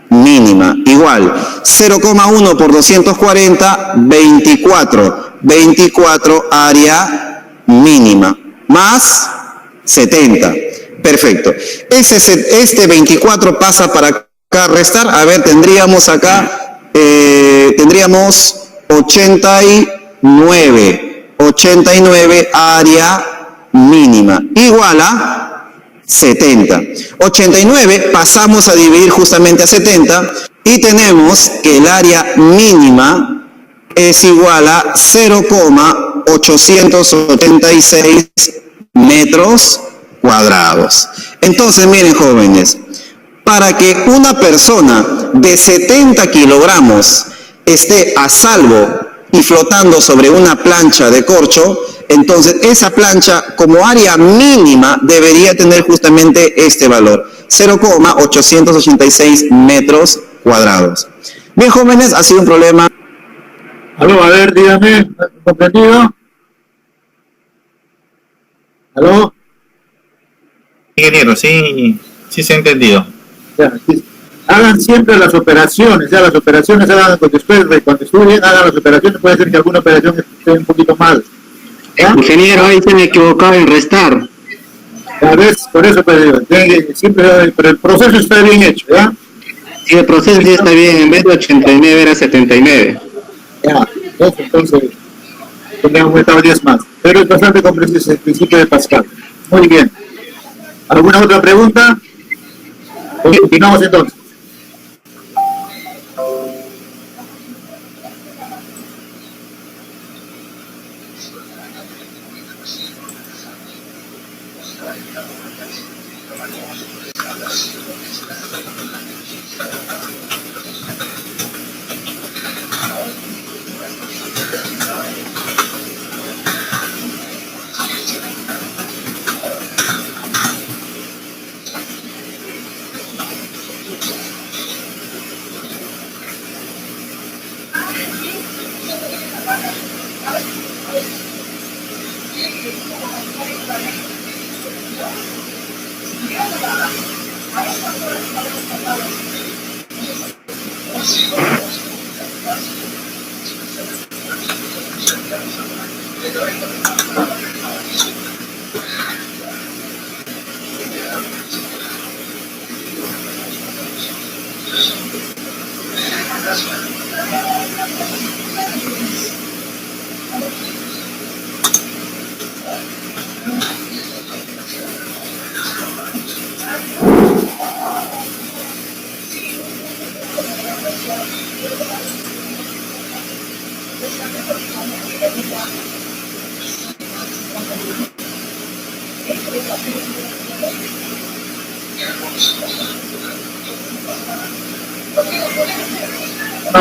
mínima. Igual, 0,1 por 240, 24. 24 área mínima. Más 70. Perfecto. Este 24 pasa para acá, restar. A ver, tendríamos acá, tendríamos 89 área mínima, igual a 70. 89 pasamos a dividir justamente a 70 y tenemos que el área mínima es igual a 0,886 metros cuadrados. Entonces, miren, jóvenes, para que una persona de 70 kilogramos esté a salvo y flotando sobre una plancha de corcho, entonces esa plancha como área mínima debería tener justamente este valor, 0,886 metros cuadrados. Bien, jóvenes, ha sido un problema. Aló, a ver, dígame, ¿comprendido? ¿Aló? Ingeniero, sí se ha entendido. Ya, sí. Hagan siempre las operaciones, ya las operaciones hagan después, cuando estudien, hagan las operaciones, puede ser que alguna operación esté un poquito mal. ¿Ya? Ingeniero, ahí se me equivocaba en restar. A ver, por eso pues, siempre, pero el proceso está bien hecho, ¿ya? Sí, el proceso sí está bien, en vez de 89 era 79. Ya, entonces, tendríamos que estar 10 más. Pero es bastante comprensible el principio de Pascal. Muy bien. ¿Alguna otra pregunta? Continuamos entonces.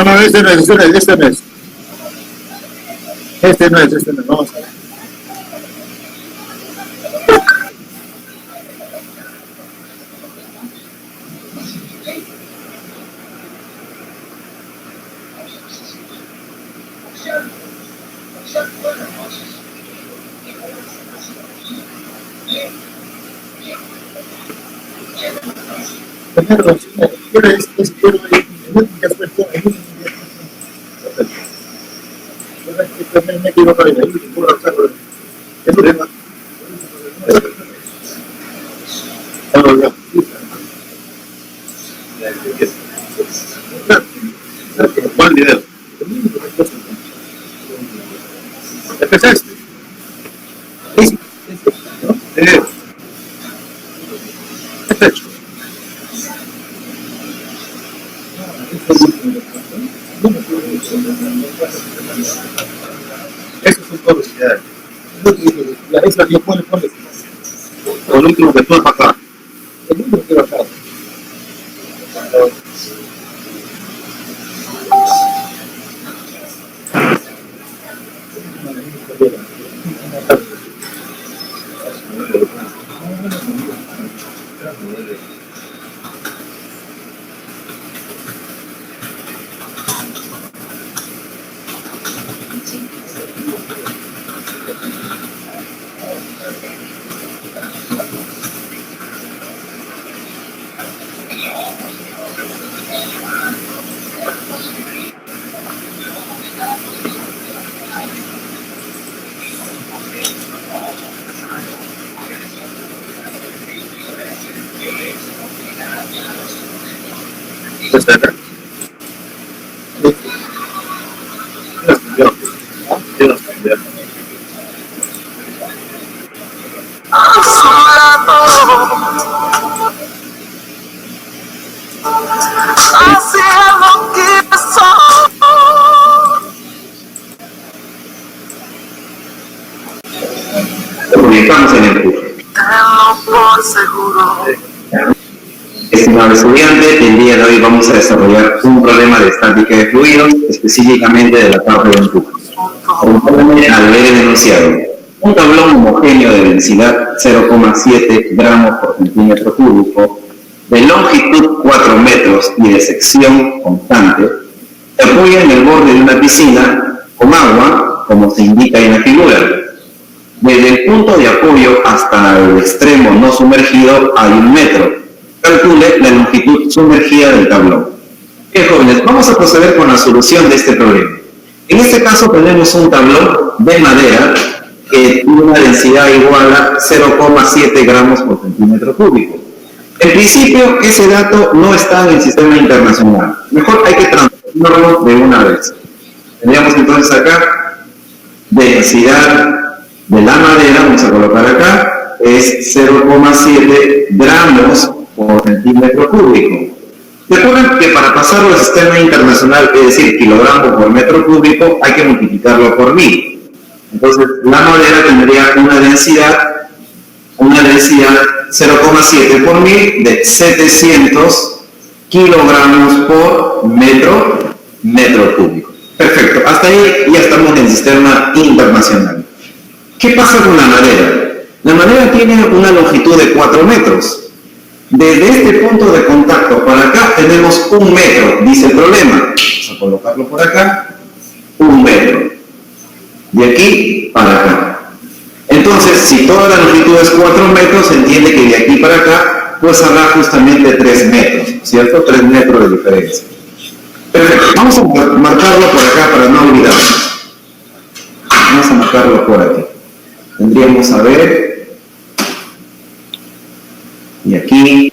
No, este no es. Este no es, vamos a ver. ¿Cuál video? ¿Empezaste? Sí. Está hecho. Esos son todos ya. Es la que pone. O el último que tú has bajado. El último que he bajado. Estamos en el curso. Estimado estudiante, el día de hoy vamos a desarrollar un problema de estática de fluidos, específicamente de la parte de empuje. Conforme al ver el enunciado, un tablón homogéneo de densidad 0,7 gramos por centímetro cúbico, de longitud 4 metros y de sección constante, se apoya en el borde de una piscina con agua, como se indica en la figura. Desde el punto de apoyo hasta el extremo no sumergido hay 1 metro. Calcule la longitud sumergida del tablón. Bien, jóvenes, vamos a proceder con la solución de este problema. En este caso tenemos un tablón de madera que tiene una densidad igual a 0,7 gramos por centímetro cúbico. En principio, ese dato no está en el sistema internacional. Mejor hay que transformarlo de una vez. Tendríamos entonces acá densidad de la madera, vamos a colocar acá, es 0,7 gramos por centímetro cúbico. Recuerden que para pasarlo al sistema internacional, es decir, kilogramos por metro cúbico, hay que multiplicarlo por 1000. Entonces, la madera tendría una densidad 0,7 por 1000 de 700 kilogramos por metro cúbico. Perfecto, hasta ahí ya estamos en el sistema internacional. ¿Qué pasa con la madera? La madera tiene una longitud de 4 metros. Desde este punto de contacto para acá tenemos 1 metro, dice el problema. Vamos a colocarlo por acá, 1 metro. De aquí para acá. Entonces, si toda la longitud es 4 metros, se entiende que de aquí para acá, pues habrá justamente 3 metros, ¿cierto? 3 metros de diferencia. Perfecto, vamos a marcarlo por acá para no olvidarnos. Vamos a marcarlo por aquí. Tendríamos a ver, y aquí,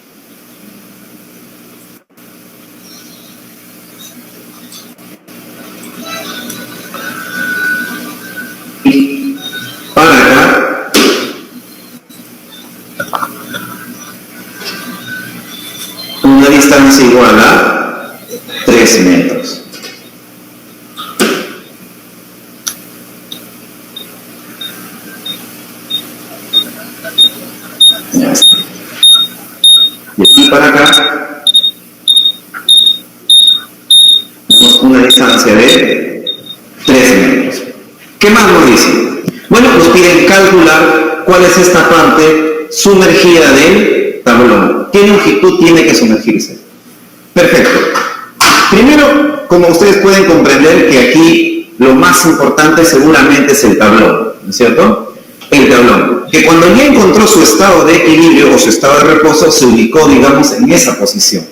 y para acá, una distancia igual a 3 metros. Ya está. Y aquí para acá tenemos una distancia de 3 metros. ¿Qué más nos dice? Bueno, nos piden calcular cuál es esta parte sumergida del tablón. ¿Qué longitud tiene que sumergirse? Perfecto. Primero, como ustedes pueden comprender que aquí lo más importante seguramente es el tablón, ¿no es cierto? El tablón, que cuando ya encontró su estado de equilibrio o su estado de reposo, se ubicó, digamos, en esa posición.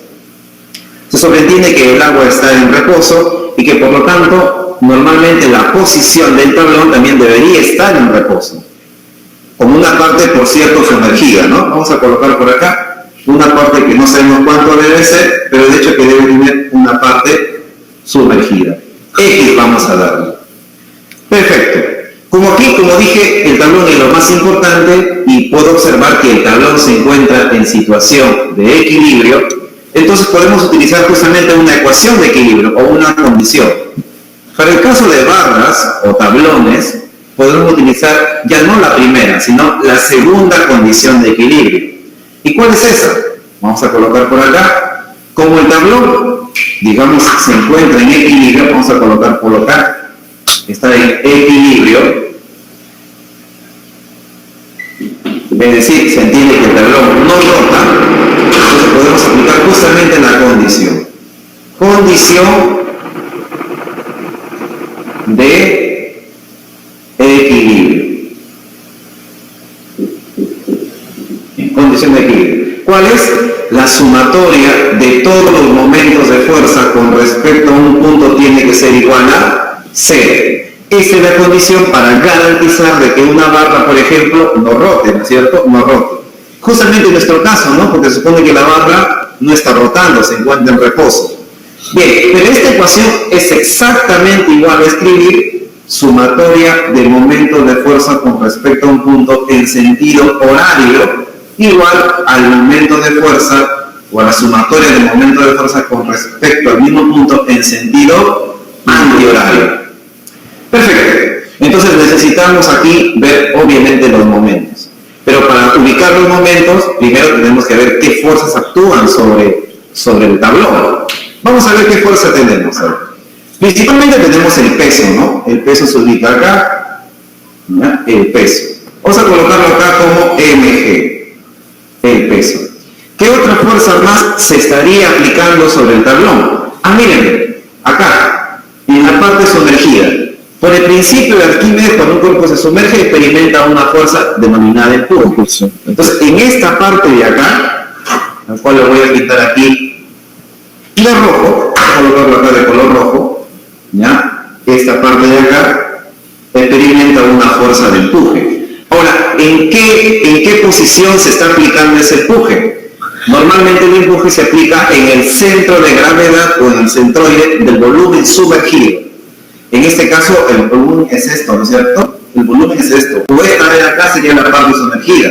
Se sobreentiende que el agua está en reposo y que por lo tanto, normalmente la posición del tablón también debería estar en reposo. Como una parte, por cierto, sumergida, ¿no? Vamos a colocar por acá una parte que no sabemos cuánto debe ser, pero de hecho que debe tener una parte sumergida. X vamos a darle. Perfecto. Como aquí, como dije, el tablón es lo más importante y puedo observar que el tablón se encuentra en situación de equilibrio, entonces podemos utilizar justamente una ecuación de equilibrio o una condición. Para el caso de barras o tablones, podemos utilizar ya no la primera, sino la segunda condición de equilibrio. ¿Y cuál es esa? Vamos a colocar por acá. Como el tablón, digamos, se encuentra en equilibrio, vamos a colocar por acá. Está en equilibrio, es decir, se entiende que el tablón no rota, entonces podemos aplicar justamente la condición de equilibrio. Condición de equilibrio. ¿Cuál es? La sumatoria de todos los momentos de fuerza con respecto a un punto tiene que ser igual a 0. Esa es la condición para garantizar de que una barra, por ejemplo, no rote, ¿no es cierto? No rote. Justamente en nuestro caso, ¿no? Porque se supone que la barra no está rotando, se encuentra en reposo. Bien, pero esta ecuación es exactamente igual a escribir sumatoria de momentos de fuerza con respecto a un punto en sentido horario igual al momento de fuerza o a la sumatoria de momentos de fuerza con respecto al mismo punto en sentido antihorario. Perfecto. Entonces necesitamos aquí ver obviamente los momentos. Pero para ubicar los momentos, primero tenemos que ver qué fuerzas actúan sobre el tablón. Vamos a ver qué fuerza tenemos. Principalmente tenemos el peso, ¿no? El peso se ubica acá, ¿ya? El peso. Vamos a colocarlo acá como mg, el peso. ¿Qué otra fuerza más se estaría aplicando sobre el tablón? Ah, miren, acá, en la parte sumergida. Por el principio de Arquímedes, cuando un cuerpo se sumerge, experimenta una fuerza denominada empuje. Entonces, en esta parte de acá, la cual le voy a pintar aquí de rojo, voy a colocarlo acá de color rojo, ¿ya? Esta parte de acá experimenta una fuerza de empuje. Ahora, ¿en qué posición se está aplicando ese empuje? Normalmente el empuje se aplica en el centro de gravedad o en el centroide del volumen sumergido. En este caso, el volumen es esto, ¿no es cierto? El volumen es esto. O esta de acá sería la parte sumergida.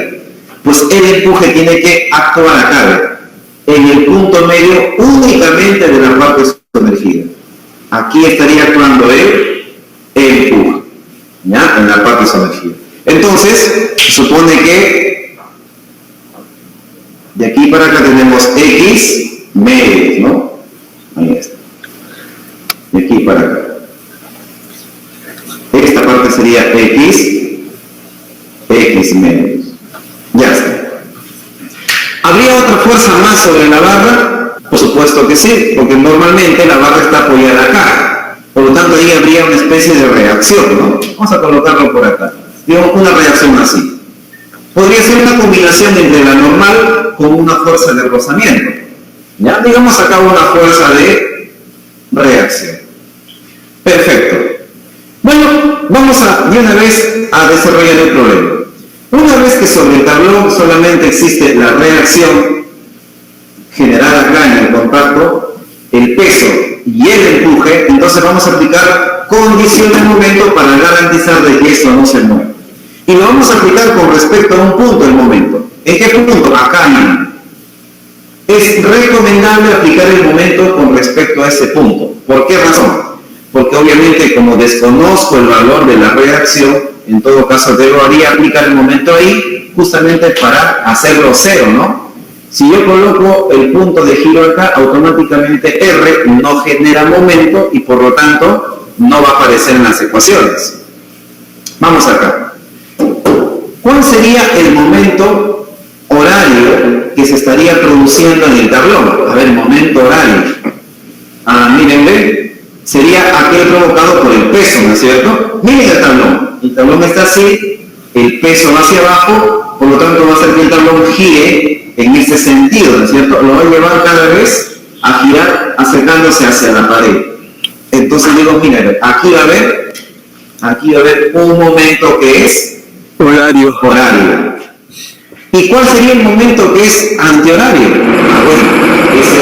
Pues el empuje tiene que actuar acá, en el punto medio únicamente de la parte sumergida. Aquí estaría actuando el empuje, ¿ya? En la parte sumergida. Entonces, se supone que de aquí para acá tenemos X medios, ¿no? Ahí está. De aquí para acá. Esta parte sería X medios. Ya está. ¿Habría otra fuerza más sobre la barra? Por supuesto que sí, porque normalmente la barra está apoyada acá. Por lo tanto, ahí habría una especie de reacción, ¿no? Vamos a colocarlo por acá. Digamos una reacción así. Podría ser una combinación entre la normal con una fuerza de rozamiento. ¿Ya? Digamos acá una fuerza de reacción. Perfecto. Bueno, vamos de una vez a desarrollar el problema. Una vez que sobre el tablón solamente existe la reacción generada acá en el contacto, el peso y el empuje, entonces vamos a aplicar condición de momento para garantizar de que esto no se mueva. Y lo vamos a aplicar con respecto a un punto del momento. ¿En qué punto? Acá. Es recomendable aplicar el momento con respecto a ese punto. ¿Por qué razón? Porque obviamente como desconozco el valor de la reacción, en todo caso debería aplicar el momento ahí justamente para hacerlo cero, ¿no? Si yo coloco el punto de giro acá, automáticamente R no genera momento y por lo tanto no va a aparecer en las ecuaciones. Vamos acá. ¿Cuál sería el momento horario que se estaría produciendo en el tablón? A ver, momento horario. Miren, ¿ven? Sería aquel provocado por el peso, ¿no es cierto? Miren el tablón. El tablón está así, el peso va hacia abajo, por lo tanto va a hacer que el tablón gire en este sentido, ¿no es cierto? Lo va a llevar cada vez a girar acercándose hacia la pared. Entonces digo, mira, aquí va a haber un momento que es horario. ¿Y cuál sería el momento que es antihorario? Bueno, es el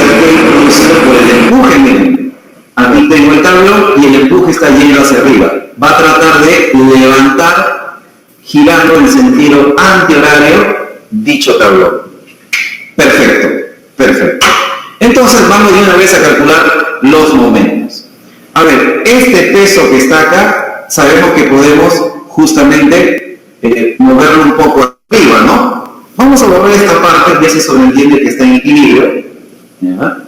producido por el empuje, miren. Aquí tengo el tablón y el empuje está yendo hacia arriba. Va a tratar de levantar, girando en sentido antihorario, dicho tablón. Perfecto. Entonces vamos de una vez a calcular los momentos. A ver, este peso que está acá, sabemos que podemos justamente moverlo un poco arriba, ¿no? Vamos a borrar esta parte, ya se sobreentiende que está en equilibrio. ¿Ya?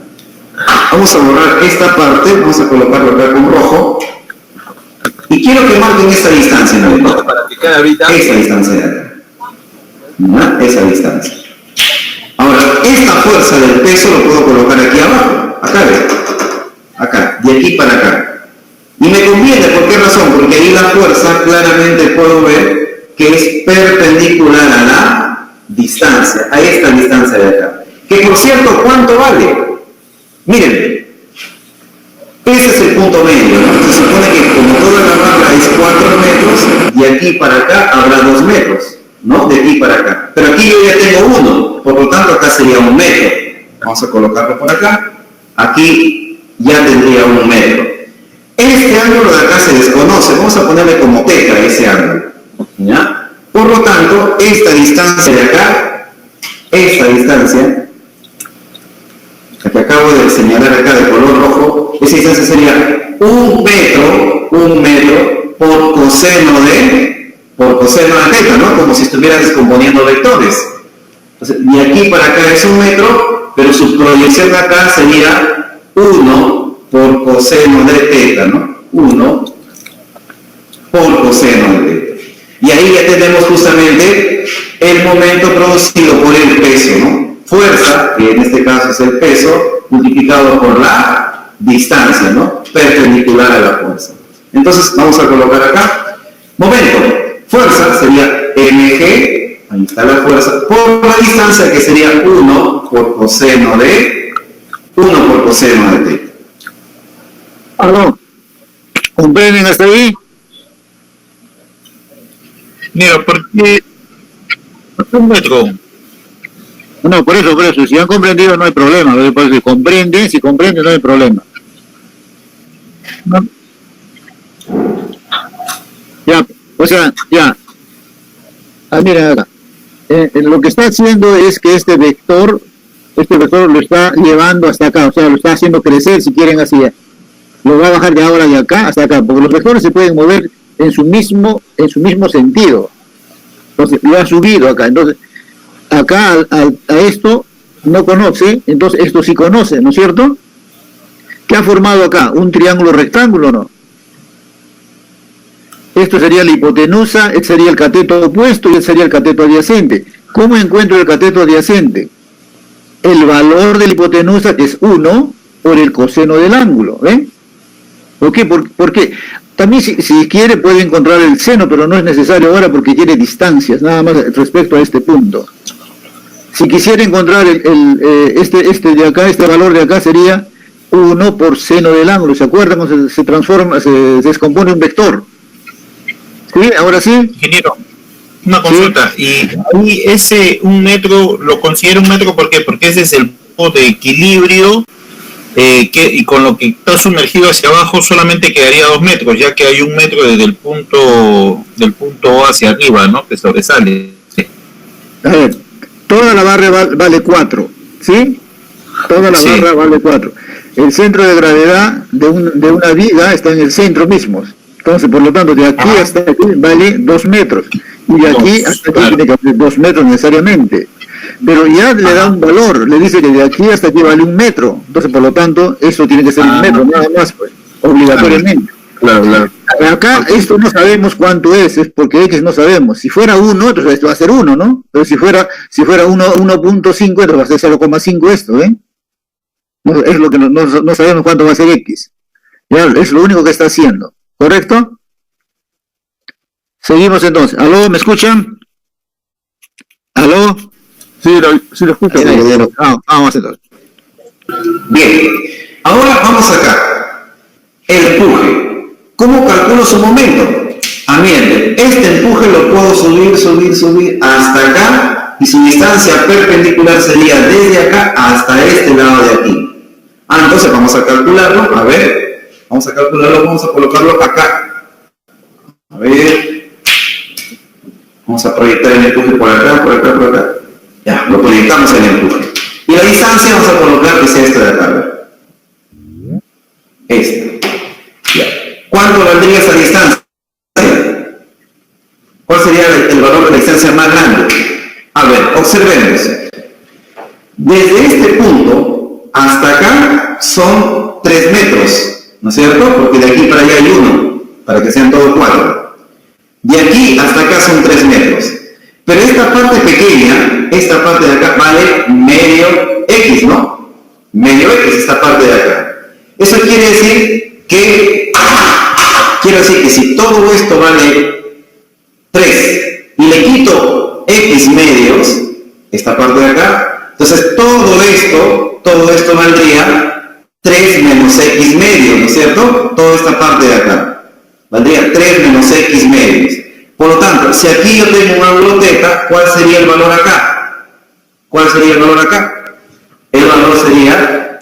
Vamos a borrar esta parte, vamos a colocarlo acá con rojo. Y quiero que marquen esta distancia, ¿no? Esta distancia de acá. ¿Ya? Esa distancia. Ahora, esta fuerza del peso lo puedo colocar aquí abajo. Acá, ¿ves? Acá, de aquí para acá. Y me conviene, ¿por qué razón? Porque ahí la fuerza claramente puedo ver que es perpendicular a la distancia, a esta distancia de acá. Que por cierto, ¿cuánto vale? Miren, ese es el punto medio, ¿no? Se supone que como toda la barra es 4 metros, de aquí para acá habrá 2 metros, ¿no? De aquí para acá. Pero aquí yo ya tengo 1, por lo tanto acá sería 1 metro. Vamos a colocarlo por acá. Aquí ya tendría 1 metro. Este ángulo de acá se desconoce, vamos a ponerle como teta a ese ángulo, ¿ya? Por lo tanto, esta distancia de acá, esta distancia, la que acabo de señalar acá de color rojo, esa distancia sería 1 metro por coseno de teta, ¿no? Como si estuviera descomponiendo vectores. Entonces, de aquí para acá es 1 metro, pero su proyección de acá sería 1 por coseno de teta, ¿no? 1 por coseno de teta. Y ahí ya tenemos justamente el momento producido por el peso, ¿no? Fuerza, que en este caso es el peso, multiplicado por la distancia, ¿no? Perpendicular a la fuerza. Entonces, vamos a colocar acá. Momento. Fuerza sería mg, ahí está la fuerza, por la distancia que sería 1 por coseno de teta. ¿Aló? ¿Comprenden hasta ahí? Mira, porque 1 metro. No, por eso, si han comprendido no hay problema, si comprenden no hay problema. No. Ya, o sea, ya. Miren acá. Lo que está haciendo es que este vector lo está llevando hasta acá, o sea, lo está haciendo crecer, si quieren así. Lo va a bajar de ahora de acá hasta acá, porque los vectores se pueden mover en su mismo sentido. Entonces, lo ha subido acá. Entonces, acá a esto no conoce, entonces esto sí conoce, ¿no es cierto? ¿Qué ha formado acá? ¿Un triángulo rectángulo, no? Esto sería la hipotenusa, este sería el cateto opuesto y este sería el cateto adyacente. ¿Cómo encuentro el cateto adyacente? El valor de la hipotenusa, que es 1 por el coseno del ángulo, ¿eh? ¿Por qué? Porque también si quiere puede encontrar el seno, pero no es necesario ahora porque tiene distancias, nada más respecto a este punto. Si quisiera encontrar este de acá, este valor de acá sería 1 por seno del ángulo. ¿Se acuerdan cómo se transforma, se descompone un vector? ¿Sí? ¿Ahora sí? Ingeniero, una consulta. ¿Sí? Y ahí ese 1 metro, lo considero 1 metro, ¿por qué? Porque ese es el punto de equilibrio y con lo que está sumergido hacia abajo solamente quedaría 2 metros, ya que hay 1 metro desde el punto O hacia arriba, ¿no? Que sobresale. Sí. A ver, toda la barra vale 4, ¿sí? Toda la barra vale 4. El centro de gravedad de una viga está en el centro mismo. Entonces, por lo tanto, de aquí hasta aquí vale 2 metros. Y de aquí hasta aquí tiene que haber 2 metros necesariamente. Pero ya le da un valor, le dice que de aquí hasta aquí vale 1 metro. Entonces, por lo tanto, eso tiene que ser 1 metro, nada más, pues, obligatoriamente. Claro. Acá esto no sabemos cuánto es porque X no sabemos. Si fuera 1, entonces esto va a ser 1, ¿no? Pero si fuera 1.5, entonces va a ser 0,5 esto, ¿eh? No, es lo que no sabemos cuánto va a ser X. Ya, es lo único que está haciendo. ¿Correcto? Seguimos entonces. ¿Aló? ¿Me escuchan? ¿Aló? Sí, lo escucho. Vamos entonces. Bien. Ahora vamos acá. El empuje. ¿Cómo calculo su momento? Miren, este empuje lo puedo subir hasta acá y su distancia perpendicular sería desde acá hasta este lado de aquí. Entonces vamos a calcularlo. A ver. Vamos a calcularlo, vamos a colocarlo acá. A ver. Vamos a proyectar el empuje por acá. Ya, lo proyectamos en el empuje. Y la distancia vamos a colocar que sea esta de acá. Esta. Ya. ¿Cuánto valdría esa distancia? ¿Cuál sería el valor de la distancia más grande? A ver, observemos. Desde este punto hasta acá son 3 metros. ¿No es cierto? Porque de aquí para allá hay 1, para que sean todos 4. De aquí hasta acá son 3 metros. Pero esta parte pequeña, esta parte de acá vale medio X, ¿no? Medio X, esta parte de acá. Eso quiere decir que si todo esto vale 3 y le quito X medios, esta parte de acá, entonces todo esto valdría 3 menos X medios, ¿no es cierto? Toda esta parte de acá. Valdría 3 menos X medios. Por lo tanto, si aquí yo tengo un ángulo teta, ¿cuál sería el valor acá? El valor sería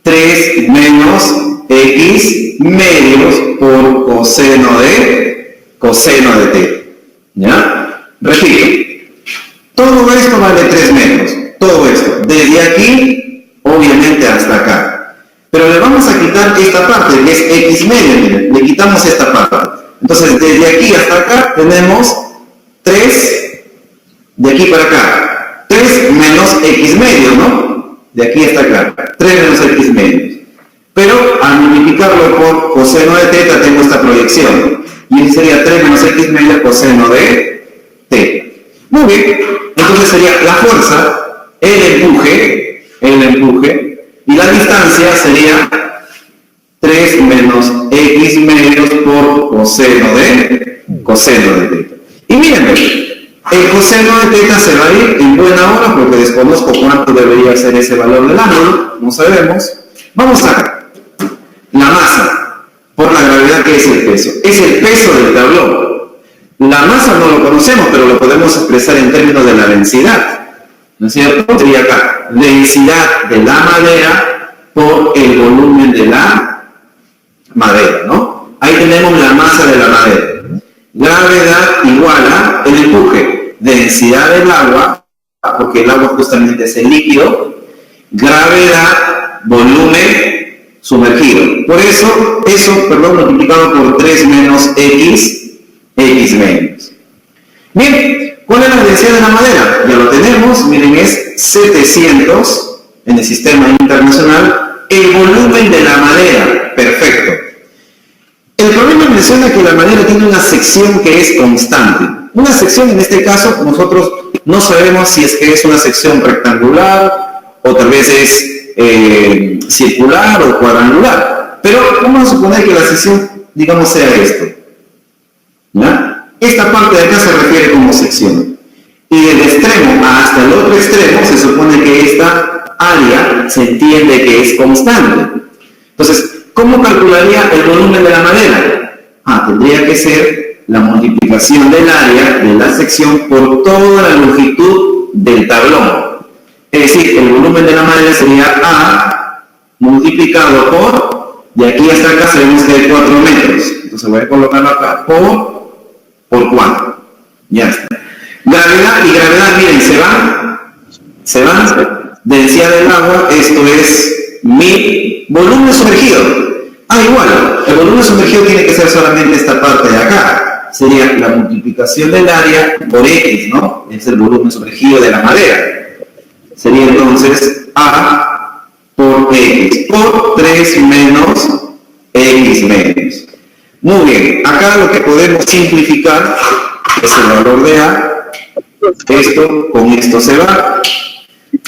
3 menos X medios por coseno de θ. ¿Ya? Repito, todo esto vale 3 metros, todo esto, desde aquí, obviamente hasta acá. Pero le vamos a quitar esta parte, que es x medio, miren, le quitamos esta parte. Entonces, desde aquí hasta acá tenemos 3, de aquí para acá, 3 menos x medio, ¿no? De aquí hasta acá, 3 menos x medios. Pero al multiplicarlo por coseno de θ tengo esta proyección. Y sería 3 menos x medio coseno de θ. Muy bien, entonces sería la fuerza, el empuje, y la distancia sería 3 menos x medios por coseno de θ. Y miren, el coseno de θ se va a ir en buena hora porque desconozco cuánto debería ser ese valor del ángulo, no sabemos. Vamos a la masa, por la gravedad, que es el peso. Es el peso del tablón. La masa no lo conocemos, pero lo podemos expresar en términos de la densidad. ¿No es cierto? Sería acá, densidad de la madera por el volumen de la madera, ¿no? Ahí tenemos la masa de la madera. Gravedad igual a el empuje. Densidad del agua, porque el agua justamente es el líquido. Gravedad, volumen sumergido. Por eso, multiplicado por 3 menos x medios. Bien, ¿cuál es la densidad de la madera? Ya lo tenemos, miren, es 700 en el sistema internacional. El volumen de la madera, perfecto. El problema menciona que la madera tiene una sección que es constante. Una sección, en este caso, nosotros no sabemos si es que es una sección rectangular o tal vez es circular o cuadrangular. Pero vamos a suponer que la sección, digamos, sea esto. ¿Ya? Esta parte de acá se refiere como sección. Y del extremo hasta el otro extremo se supone que esta área se entiende que es constante. Entonces, ¿cómo calcularía el volumen de la madera? Tendría que ser la multiplicación del área de la sección por toda la longitud del tablón. Es decir, el volumen de la madera sería A multiplicado por, de aquí hasta acá sabemos que hay 4 metros. Entonces voy a colocarlo acá, por 4. Ya está. Gravedad y gravedad, miren, se van. Densidad del agua, esto es 1000. Volumen sumergido. Igual, el volumen sumergido tiene que ser solamente esta parte de acá. Sería la multiplicación del área por X, ¿no? Es el volumen sumergido de la madera. Sería entonces A por X, por 3 menos X medios. Muy bien, acá lo que podemos simplificar es el valor de A. Esto con esto se va.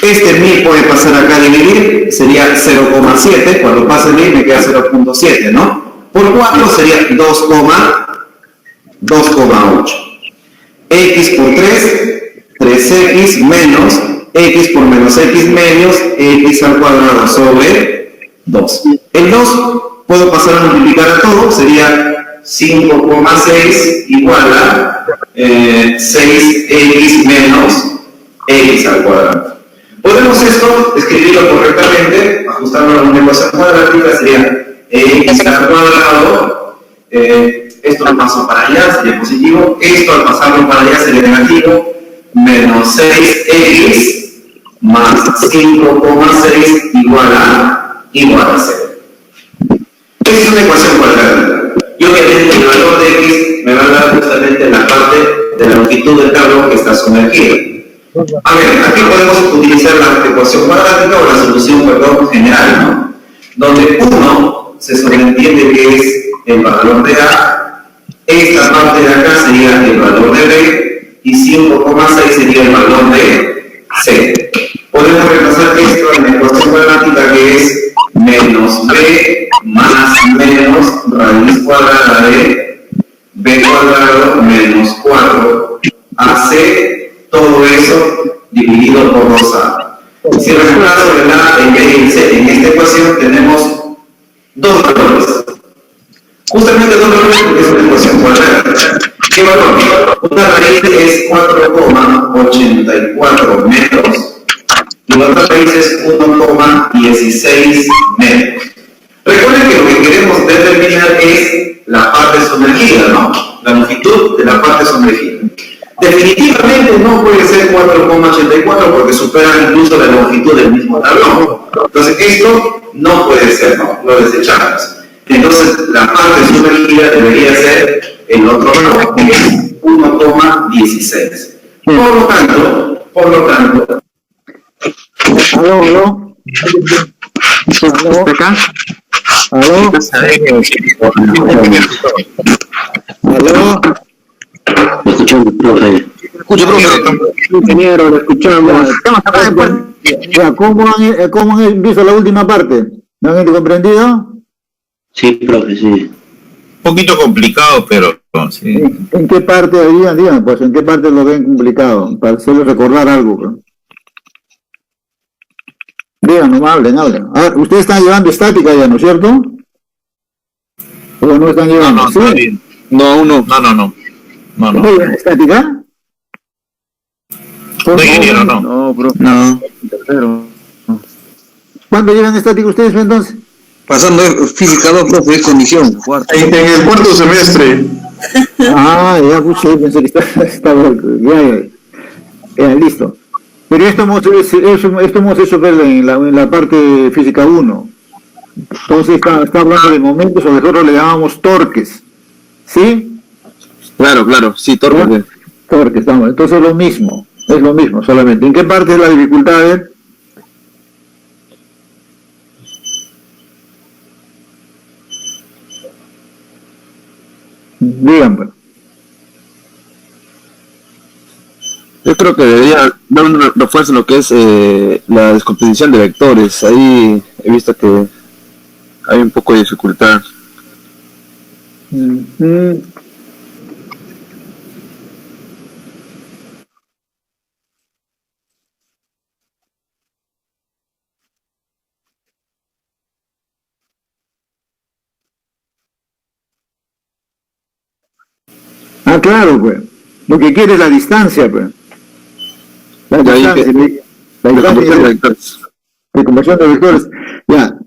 Este 1000 puede pasar acá a dividir, sería 0,7. Cuando pase el 1000 me queda 0,7, ¿no? Por 4 sería 2,8. X por 3, 3x menos x por menos x medios, x al cuadrado sobre 2. El 2 puedo pasar a multiplicar a todo, sería 5,6 igual a 6x menos x al cuadrado. Podemos esto escribirlo correctamente, ajustarlo a una ecuación cuadrática, sería x al cuadrado, esto lo paso para allá, sería positivo, esto al pasarlo para allá sería negativo, menos 6x más 5,6 igual a 0. Esta es una ecuación cuadrática. Y obviamente el valor de x me va a dar justamente la parte de la longitud del tablón que está sumergido. A ver, aquí podemos utilizar la ecuación cuadrática o la solución, general, ¿no? Donde 1 se sobreentiende que es el valor de A, esta parte de acá sería el valor de B y 5,6 sería el valor de C. Podemos repasar esto en la ecuación cuadrática que es menos B más menos raíz cuadrada de B cuadrado menos 4 AC, todo eso dividido por 2A. Si reemplazo el A en B y C en esta ecuación tenemos dos valores. Justamente dos valores porque es una ecuación cuadrática. ¿Qué valor? Una raíz es 4,84 metros y la otra raíz es 1,16 metros. Recuerden que lo que queremos determinar determinar es la parte sumergida, ¿no? La longitud de la parte sumergida. Definitivamente no puede ser 4,84 porque supera incluso la longitud del mismo tablón. Entonces esto no puede ser, ¿no? Lo desechamos. Entonces la parte sumergida debería ser el otro lado, que es 1,16. Por lo tanto. Aló. ¿Acá? Aló. Escuchando, profe. Escuche, profe. Ingeniero, lo escuchamos. Ya, ¿cómo han visto la última parte? ¿No han comprendido? Sí, profe, sí. Un poquito complicado, pero sí. ¿En qué parte digan, pues, en qué parte lo ven complicado? Para hacerles recordar algo, pues. Digan, no hablen. A ver, ustedes están llevando estática ya, ¿no es cierto? ¿O no están llevando? No, ¿Sí? está bien. No, aún no. No. ¿No llevan estática? No, ingeniero, no. No, bro. No. ¿Cuándo llevan estática ustedes entonces? Pasando física 2, profe, es condición. En el cuarto semestre. Ah, ya escuché, pensé que estaba ya, listo. Pero esto hemos hecho ver en la parte física 1. Entonces está hablando de momentos, o nosotros le llamamos torques. ¿Sí? Claro, sí, torque. Torques, estamos. Entonces es lo mismo solamente. ¿En qué parte es la dificultad? A ver. Díganme. Yo creo que debería dar un refuerzo en lo que es la descomposición de vectores. Ahí he visto que hay un poco de dificultad. Ah, claro, pues. Lo que quiere es la distancia, pues. La distancia de vectores. De conversión de vectores. Ya.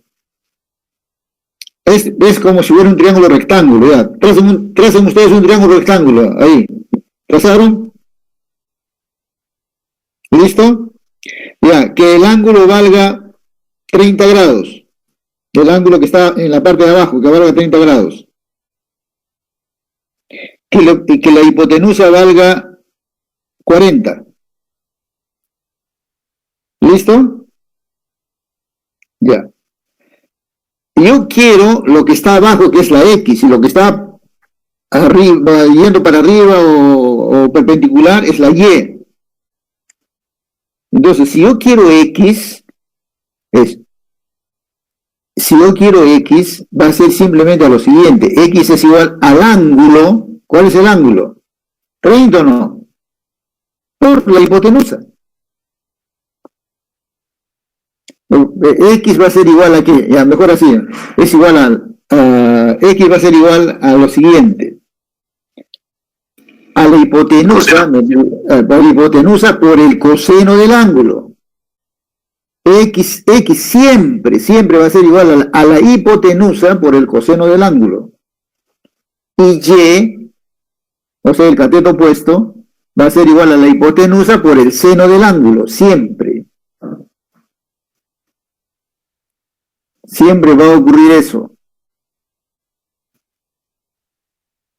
Es como si hubiera un triángulo rectángulo, ya. Tracen ustedes un triángulo rectángulo, ahí. ¿Trazaron? ¿Listo? Ya, que el ángulo valga 30 grados. El ángulo que está en la parte de abajo, que valga 30 grados. Que la hipotenusa valga 40. ¿Listo? Ya. Yo quiero lo que está abajo, que es la X, y lo que está arriba, yendo para arriba o perpendicular, es la Y. Entonces, si yo quiero X, va a ser simplemente a lo siguiente. X es igual al ángulo. ¿Cuál es el ángulo? 30 o no. Por la hipotenusa. X va a ser igual a ¿qué? Ya, mejor así. Es igual X va a ser igual a lo siguiente. A la hipotenusa por el coseno del ángulo. X siempre va a ser igual a la hipotenusa por el coseno del ángulo. Y Y, o sea, el cateto opuesto, va a ser igual a la hipotenusa por el seno del ángulo, siempre. Siempre va a ocurrir eso.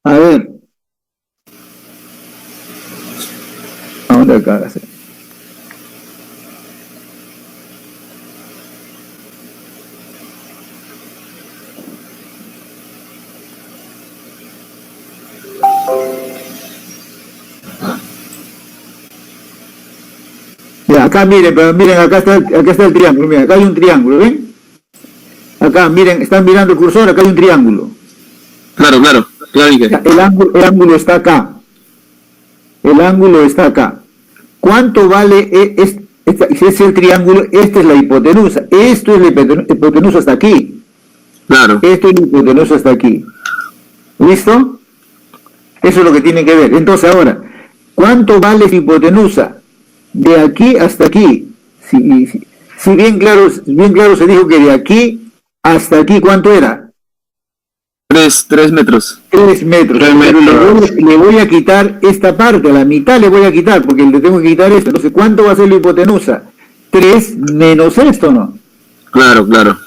A ver. ¿A dónde acá? Ya, acá miren, acá está el triángulo, miren, acá hay un triángulo, ¿ven? Acá, miren, están mirando el cursor, acá hay un triángulo. Claro. El ángulo está acá. El ángulo está acá. ¿Cuánto vale si es el triángulo? Esta es la hipotenusa. Esto es la hipotenusa hasta aquí. Claro. Esto es la hipotenusa hasta aquí. ¿Listo? Eso es lo que tienen que ver. Entonces ahora, ¿cuánto vale la hipotenusa? De aquí hasta aquí. Si bien claro se dijo que de aquí hasta aquí, ¿cuánto era? 3 metros. 3 metros. 3 metros. Pero le voy a quitar esta parte, a la mitad le voy a quitar, porque le tengo que quitar esto. Entonces, ¿cuánto va a ser la hipotenusa? 3 menos esto, ¿no? Claro, claro.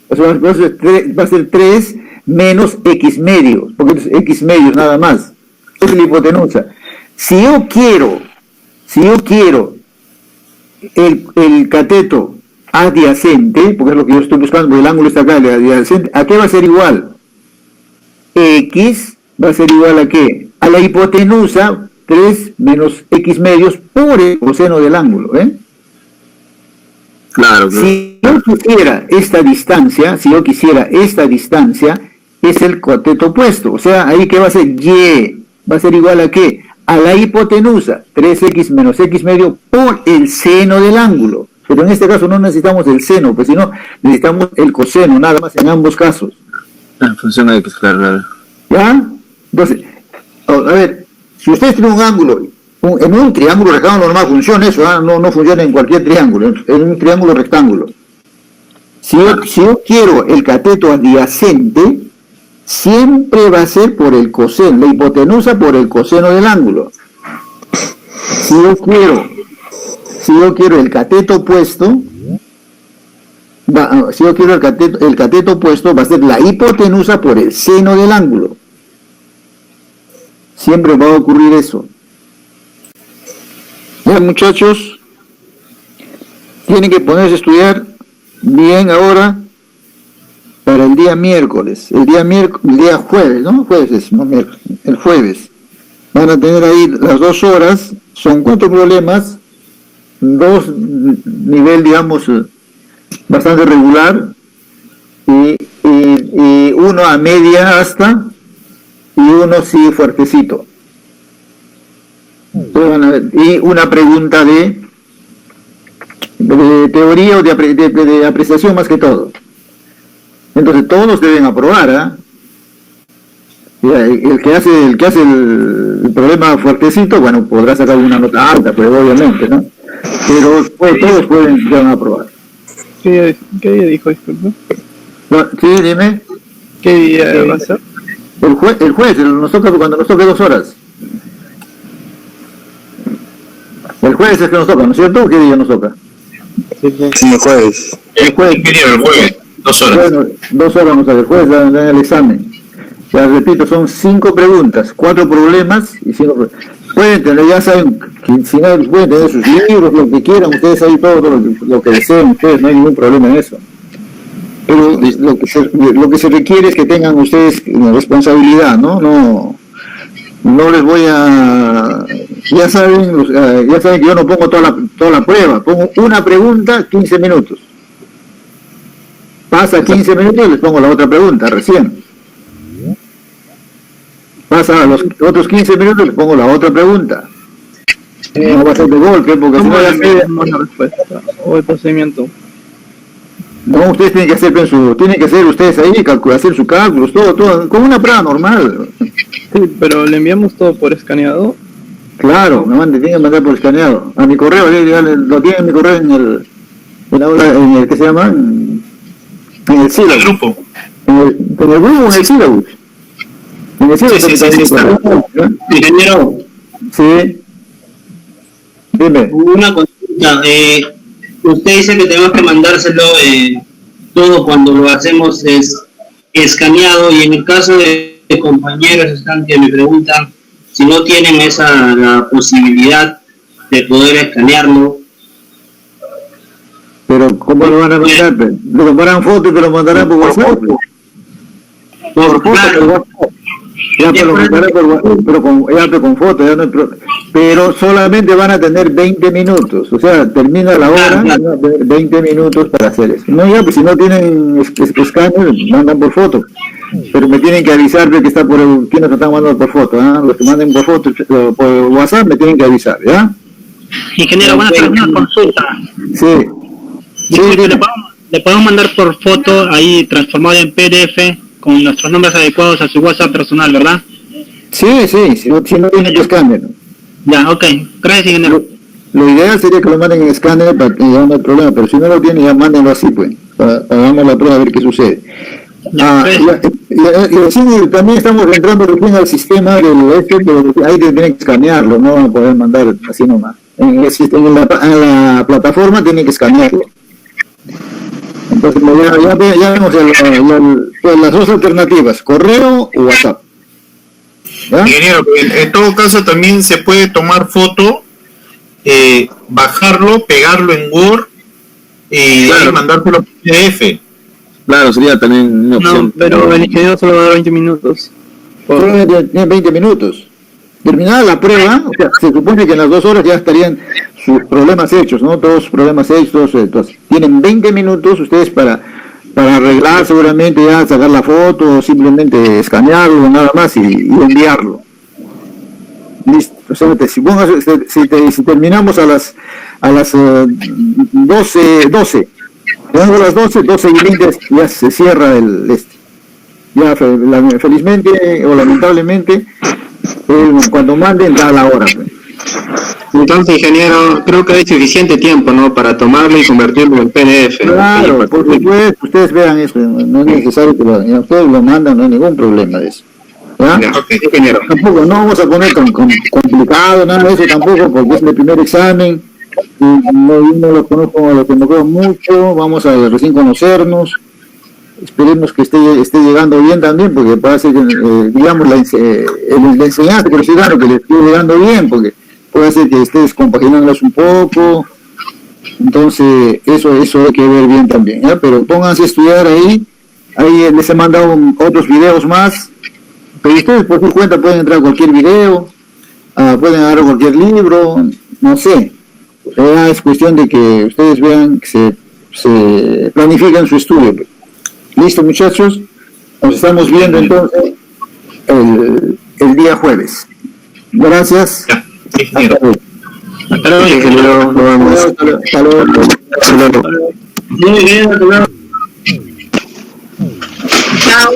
O sea, va a ser 3 menos x medios, porque es x medios nada más. Esa es la hipotenusa. Si yo quiero el cateto adyacente, porque es lo que yo estoy buscando, porque el ángulo está acá, el adyacente, ¿a qué va a ser igual? X va a ser igual a ¿qué? A la hipotenusa 3 menos x medios por el coseno del ángulo, ¿eh? Claro, claro. Si yo quisiera esta distancia, es el cateto opuesto. O sea, ahí ¿qué va a ser? Y va a ser igual a ¿qué? A la hipotenusa, 3x menos x medio por el seno del ángulo. Pero en este caso no necesitamos el seno, pues sino necesitamos el coseno, nada más en ambos casos. Funciona X, claro. ¿Ya? Entonces, a ver, si ustedes tienen un ángulo, en un triángulo rectángulo normal funciona eso, ¿ah? No funciona en cualquier triángulo, en un triángulo rectángulo. Si yo quiero el cateto adyacente, siempre va a ser por el coseno, la hipotenusa por el coseno del ángulo. Si yo quiero el cateto opuesto, el cateto opuesto va a ser la hipotenusa por el seno del ángulo. Siempre va a ocurrir eso. Ya, muchachos, tienen que ponerse a estudiar bien ahora para el día miércoles, el día jueves, ¿no? Jueves, no miércoles, el jueves. Van a tener ahí las 2 horas, son 4 problemas, 2 nivel, digamos, bastante regular, y 1 a media hasta, y 1 sí fuertecito. Entonces van a ver, y una pregunta de teoría o de apreciación más que todo. Entonces todos deben aprobar, ¿ah? El que hace el problema fuertecito, bueno, podrá sacar una nota alta, pero obviamente, ¿no? Pero todos deben aprobar. ¿Qué día dijo, disculpe? No, sí, dime. ¿Qué día va a ser? El juez, cuando nos toque 2 horas. El jueves es que nos toca, ¿no es cierto? ¿Qué día nos toca? Sí, el jueves. ¿Qué día? El jueves, 2 horas. Bueno, 2 horas nos toca, el jueves dan el examen. Ya repito, son 5 preguntas, 4 problemas y 5 preguntas. Pueden tener, ya saben, que si no pueden tener sus libros, lo que quieran, ustedes ahí todo lo que deseen, ustedes no hay ningún problema en eso. Pero lo que se requiere es que tengan ustedes responsabilidad, ¿no? No les voy a... Ya saben que yo no pongo toda la prueba, pongo una pregunta, 15 minutos. Pasa 15 minutos y les pongo la otra pregunta, recién. Pasa a los otros 15 minutos y les pongo la otra pregunta. No va a ser de golpe, porque si no ya sé... la respuesta o el procedimiento. No, ustedes tienen que hacer ustedes ahí, hacer sus cálculos, todo, como una prueba normal. Sí, pero le enviamos todo por escaneado. Claro, tienen que mandar por escaneado. A mi correo, lo tienen en mi correo en el ¿qué se llama? En el sílabus. ¿El grupo? En el grupo o en el sílabus. En el sílabus. Sí, está. Ingeniero. Sí. Dime. Una consulta. Usted dice que tenemos que mandárselo todo cuando lo hacemos es escaneado, y en el caso de compañeros que me preguntan si no tienen la posibilidad de poder escanearlo. Pero ¿cómo lo van a mandar? ¿Le tomarán foto y te lo mandarán por WhatsApp? Por foto, claro. por WhatsApp. Ya te lo mandaré por WhatsApp, pero con foto, ya no hay problema. Pero solamente van a tener 20 minutos, o sea, termina la hora, van a tener 20 minutos para hacer eso. No, ya, pues si no tienen escáner, mandan por foto. Pero me tienen que avisar de que está quiénes lo están mandando por foto, ¿eh? Los que manden por foto, por WhatsApp, me tienen que avisar, ¿ya? Ingeniero, una consulta. Sí. ¿Le podemos mandar por foto ahí transformado en PDF con nuestros nombres adecuados a su WhatsApp personal, ¿verdad? Sí, si no tiene que escáner. Ya, ok. Gracias, ingeniero. Lo ideal sería que lo manden en escáner para que ya no hay problema, pero si no lo tienen, ya mándenlo así, pues. Hagamos la prueba a ver qué sucede. Y recién también estamos entrando recién al sistema del pero ahí tienen que escanearlo, no van a poder mandar así nomás. En la plataforma tienen que escanearlo. Entonces ya vemos las dos alternativas, correo o WhatsApp. ¿Ya? Ingeniero, en todo caso también se puede tomar foto, bajarlo, pegarlo en Word y Claro. mandárselo por PDF. Claro, sería también una opción. No, pero el ingeniero solo va a dar 20 minutos. Solo tienen 20 minutos. Terminada la prueba, o sea, se supone que en las 2 horas ya estarían sus problemas hechos, ¿no? Todos sus problemas hechos. Entonces, tienen 20 minutos ustedes para arreglar seguramente, ya sacar la foto, o simplemente escanearlo, nada más, y enviarlo. Listo. O sea, si terminamos a las 12, luego a las 12 y 20 ya se cierra ya felizmente o lamentablemente, cuando manden da la hora. Pues. Entonces, ingeniero, creo que hay suficiente tiempo, ¿no?, para tomarlo y convertirlo en PDF. Claro, por supuesto, ustedes vean eso, no es necesario que ustedes lo mandan, no hay ningún problema de eso. ¿Ya? Ingeniero. Tampoco, no vamos a poner complicado, nada de eso tampoco, porque es el primer examen, y no lo conozco, lo conozco mucho, vamos a recién conocernos, esperemos que esté llegando bien también, porque puede ser que, digamos, la enseñanza que le estoy dando, que le esté llegando bien, porque puede ser que estés compaginándolas un poco, entonces eso hay que ver bien también, ¿ya? Pero pónganse a estudiar ahí les he mandado otros videos más, pero ustedes por su cuenta pueden entrar a cualquier video, pueden agarrar cualquier libro, no sé, es cuestión de que ustedes vean que se planifican su estudio. Listo, muchachos, nos estamos viendo entonces el día jueves. Gracias. Hasta luego, ingeniero. Nos vemos. Hasta luego. Muy bien, hasta luego. Chao.